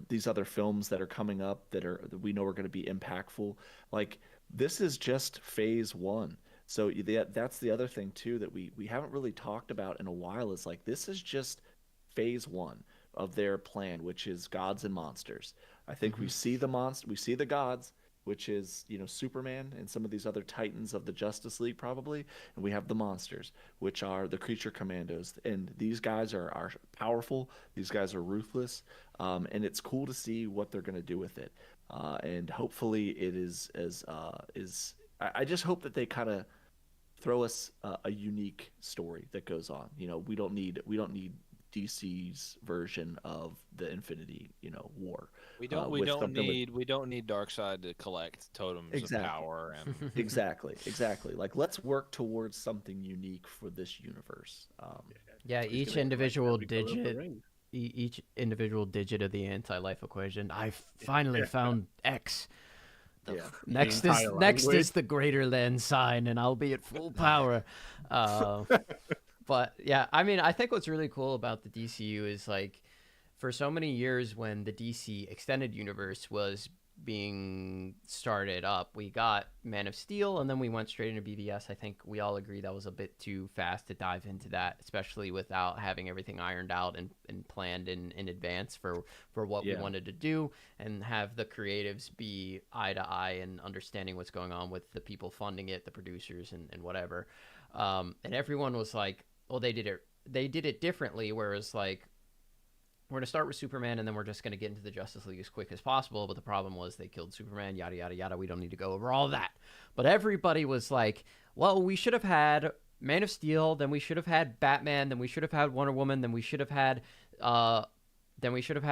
these other films that are coming up that we know are going to be impactful. Like, this is just phase one. So that's the other thing, too, that we haven't really talked about in a while, is like, this is just phase one of their plan, which is gods and monsters. I think we see the gods, which is Superman and some of these other titans of the Justice League probably, and we have the monsters, which are the Creature Commandos, and these guys are powerful, these guys are ruthless, and it's cool to see what they're going to do with it, and hopefully it is I just hope that they kind of throw us a unique story that goes on. We don't need DC's version of the Infinity, War. We don't need Darkseid to collect totems of power and exactly. Like, let's work towards something unique for this universe. Each individual digit of the anti-life equation. I finally found X. Next is the greater than sign, and I'll be at full power. But yeah, I mean, I think what's really cool about the DCU is, like, for so many years when the DC Extended Universe was being started up, we got Man of Steel and then we went straight into BVS. I think we all agree that was a bit too fast to dive into that, especially without having everything ironed out and planned in advance for what we wanted to do, and have the creatives be eye to eye and understanding what's going on with the people funding it, the producers and whatever. And everyone was like, well, they did it differently, whereas like, we're going to start with Superman, and then we're just going to get into the Justice League as quick as possible. But the problem was they killed Superman, yada, yada, yada. We don't need to go over all that. But everybody was like, well, we should have had Man of Steel, then we should have had Batman, then we should have had Wonder Woman, then we should have had Flash, then we should have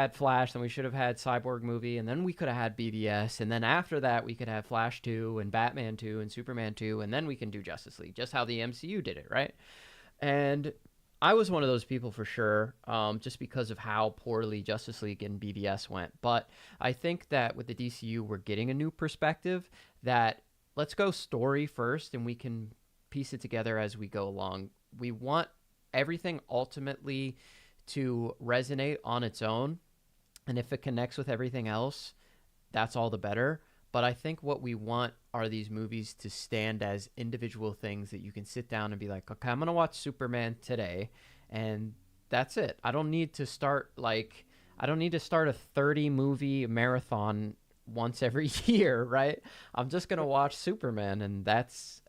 had Cyborg movie, and then we could have had BVS. And then after that, we could have Flash 2 and Batman 2 and Superman 2, and then we can do Justice League, just how the MCU did it, right? And I was one of those people for sure, just because of how poorly Justice League and BVS went. But I think that with the DCU, we're getting a new perspective that let's go story first and we can piece it together as we go along. We want everything ultimately to resonate on its own. And if it connects with everything else, that's all the better. But I think what we want are these movies to stand as individual things that you can sit down and be like, okay, I'm going to watch Superman today, and that's it. I don't need to start a 30 movie marathon once every year, right? I'm just going to watch Superman, and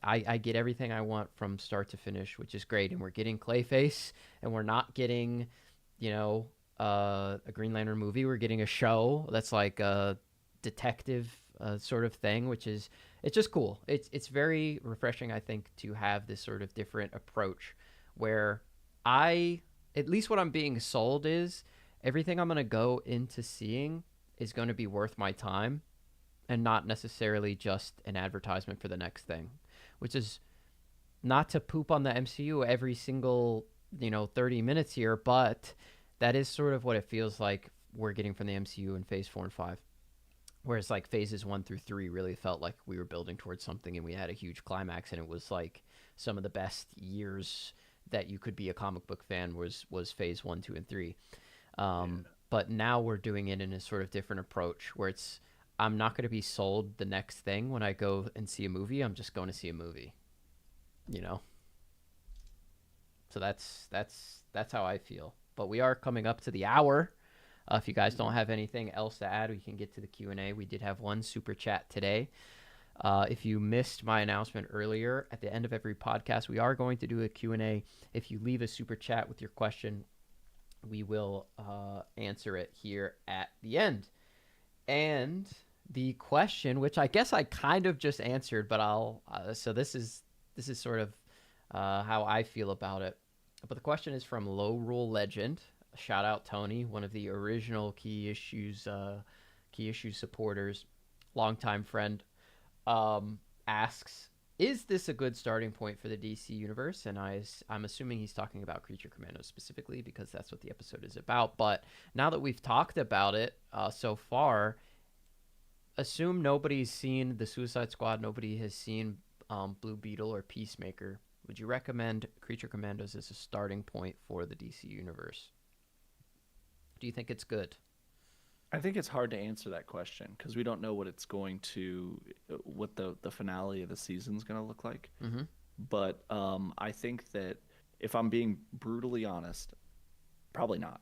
I get everything I want from start to finish, which is great. And we're getting Clayface, and we're not getting, a Green Lantern movie. We're getting a show that's like a detective sort of thing, which is, it's just cool. It's very refreshing, I think, to have this sort of different approach where at least what I'm being sold is everything I'm going to go into seeing is going to be worth my time and not necessarily just an advertisement for the next thing, which is not to poop on the MCU every single, 30 minutes here, but that is sort of what it feels like we're getting from the MCU in phase 4 and 5. Whereas like phases 1 through 3 really felt like we were building towards something and we had a huge climax, and it was like some of the best years that you could be a comic book fan was phase 1, 2, and 3. But now we're doing it in a sort of different approach where I'm not going to be sold the next thing when I go and see a movie. I'm just going to see a movie, So that's how I feel. But we are coming up to the hour. If you guys don't have anything else to add, we can get to the Q&A. We did have one super chat today. If you missed my announcement earlier, at the end of every podcast, we are going to do a Q&A. If you leave a super chat with your question, we will answer it here at the end. And the question, which I guess I kind of just answered, but so this is sort of how I feel about it. But the question is from Low Rule Legend. Shout out Tony, one of the original Key Issues supporters, longtime friend, asks, is this a good starting point for the DC universe? And I'm assuming he's talking about Creature Commandos specifically because that's what the episode is about. But now that we've talked about it so far, assume nobody's seen the Suicide Squad, nobody has seen Blue Beetle or Peacemaker. Would you recommend Creature Commandos as a starting point for the DC universe? Do you think it's good? I think it's hard to answer that question because we don't know what the finale of the season is going to look like. Mm-hmm. But I think that if I'm being brutally honest, probably not.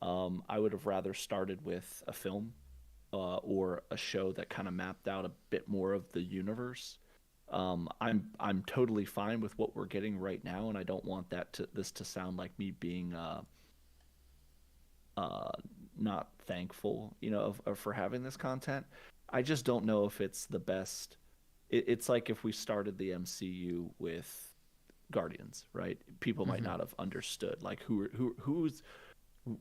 I would have rather started with a film or a show that kind of mapped out a bit more of the universe. I'm totally fine with what we're getting right now, and I don't want this to sound like me being not thankful, for having this content. I just don't know if it's the best. It's like if we started the MCU with Guardians, right? People might not have understood, like who's.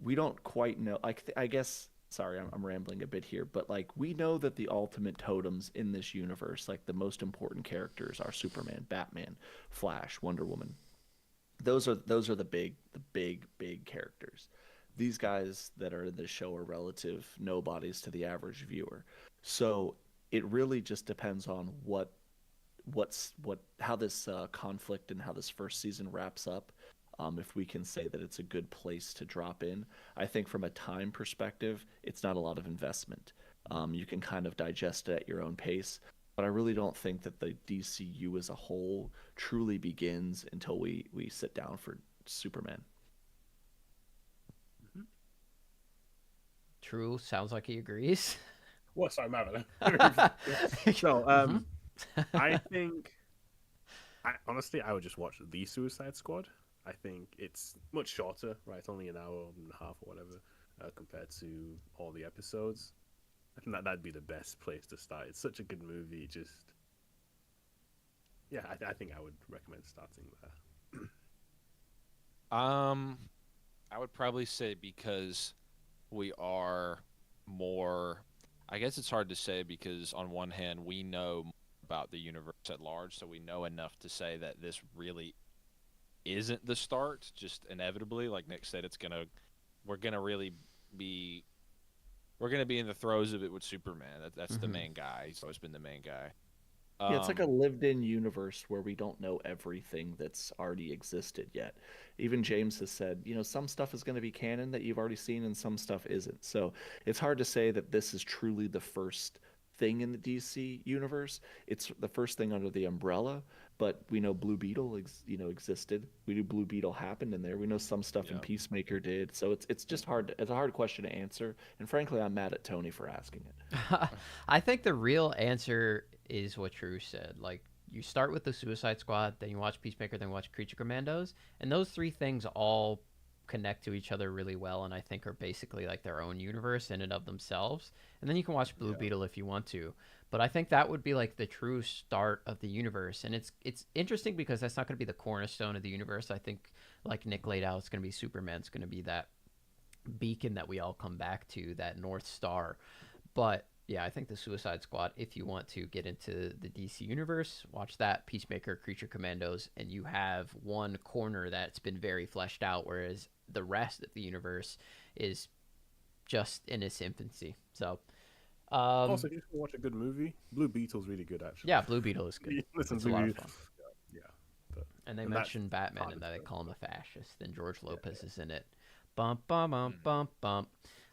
We don't quite know. Like I guess. Sorry, I'm rambling a bit here, but like we know that the ultimate totems in this universe, like the most important characters, are Superman, Batman, Flash, Wonder Woman. Those are the big characters. These guys that are in this show are relative nobodies to the average viewer. So it really just depends on how this conflict and how this first season wraps up. if we can say that it's a good place to drop in. I think from a time perspective, it's not a lot of investment. You can kind of digest it at your own pace. But I really don't think that the DCU as a whole truly begins until we sit down for Superman. True. Sounds like he agrees. What? Sorry, Marvin. So, I think, honestly, I would just watch the Suicide Squad. I think it's much shorter, right? It's only an hour and a half or whatever, compared to all the episodes. I think that'd be the best place to start. It's such a good movie. Just, yeah, I think I would recommend starting there. I would probably say because we are more. I guess it's hard to say because on one hand we know more about the universe at large, so we know enough to say that this really isn't the start. Just inevitably, like Nick said, we're gonna be in the throes of it with Superman. That's the main guy. He's always been the main guy. Yeah, it's like a lived-in universe where we don't know everything that's already existed yet. Even James has said, some stuff is going to be canon that you've already seen and some stuff isn't. So it's hard to say that this is truly the first thing in the DC universe. It's the first thing under the umbrella, but we know Blue Beetle existed. We knew Blue Beetle happened in there. We know some stuff in Peacemaker did. So it's just hard. It's a hard question to answer. And frankly, I'm mad at Tony for asking it. I think the real answer is what True said. Like, you start with the Suicide Squad, then you watch Peacemaker, then watch Creature Commandos, and those three things all connect to each other really well, and I think are basically like their own universe in and of themselves. And then you can watch Blue Beetle if you want to, but I think that would be like the true start of the universe. And it's interesting because that's not going to be the cornerstone of the universe. I think, like Nick laid out, it's going to be Superman. It's going to be that beacon that we all come back to, that North Star. But yeah, I think the Suicide Squad, if you want to get into the DC universe, watch that, Peacemaker, Creature Commandos, and you have one corner that's been very fleshed out, whereas the rest of the universe is just in its infancy. So, also, if you want to watch a good movie, Blue Beetle's really good, actually. Yeah, Blue Beetle is good. Listen, it's a lot of fun. Yeah. And they mention Batman and that they call him a fascist, and George Lopez is in it. Bump, bump, bump, bump, bump.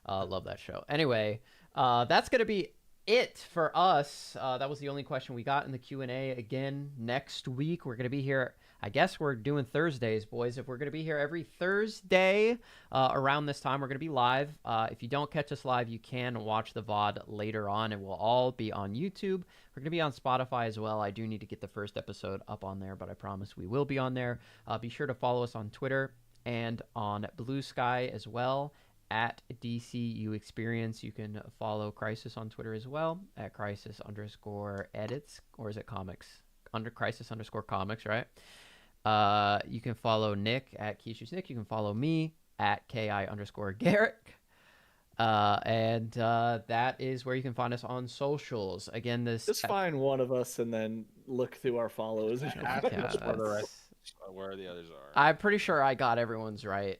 Love that show. Anyway, that's going to be it for us. That was the only question we got in the Q&A. Again, next week we're going to be here. I guess we're doing Thursdays, boys. If we're going to be here every Thursday around this time, we're going to be live. If you don't catch us live, you can watch the VOD later on. It will all be on YouTube. We're going to be on Spotify as well. I do need to get the first episode up on there, but I promise we will be on there. Be sure to follow us on Twitter and on Blue Sky as well, at DCU Experience. You can follow Crisis on Twitter as well, at Crisis_edits, or is it comics? Under Crisis_comics, right? You can follow Nick at Keishu's Nick. You can follow me at KI_Garrick. And that is where you can find us on socials. Again, just find one of us and then look through our follows. Where the others are. I'm pretty sure I got everyone's right.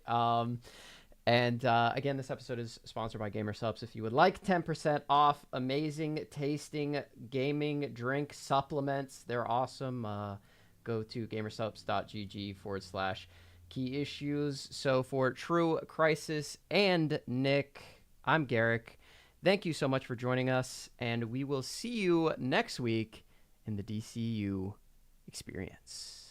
And again, this episode is sponsored by Gamer Subs. If you would like 10% off amazing tasting gaming drink supplements, they're awesome. Go to gamersubs.gg/key issues. So for True, Crisis, and Nick, I'm Garrick. Thank you so much for joining us, and we will see you next week in the DCU Experience.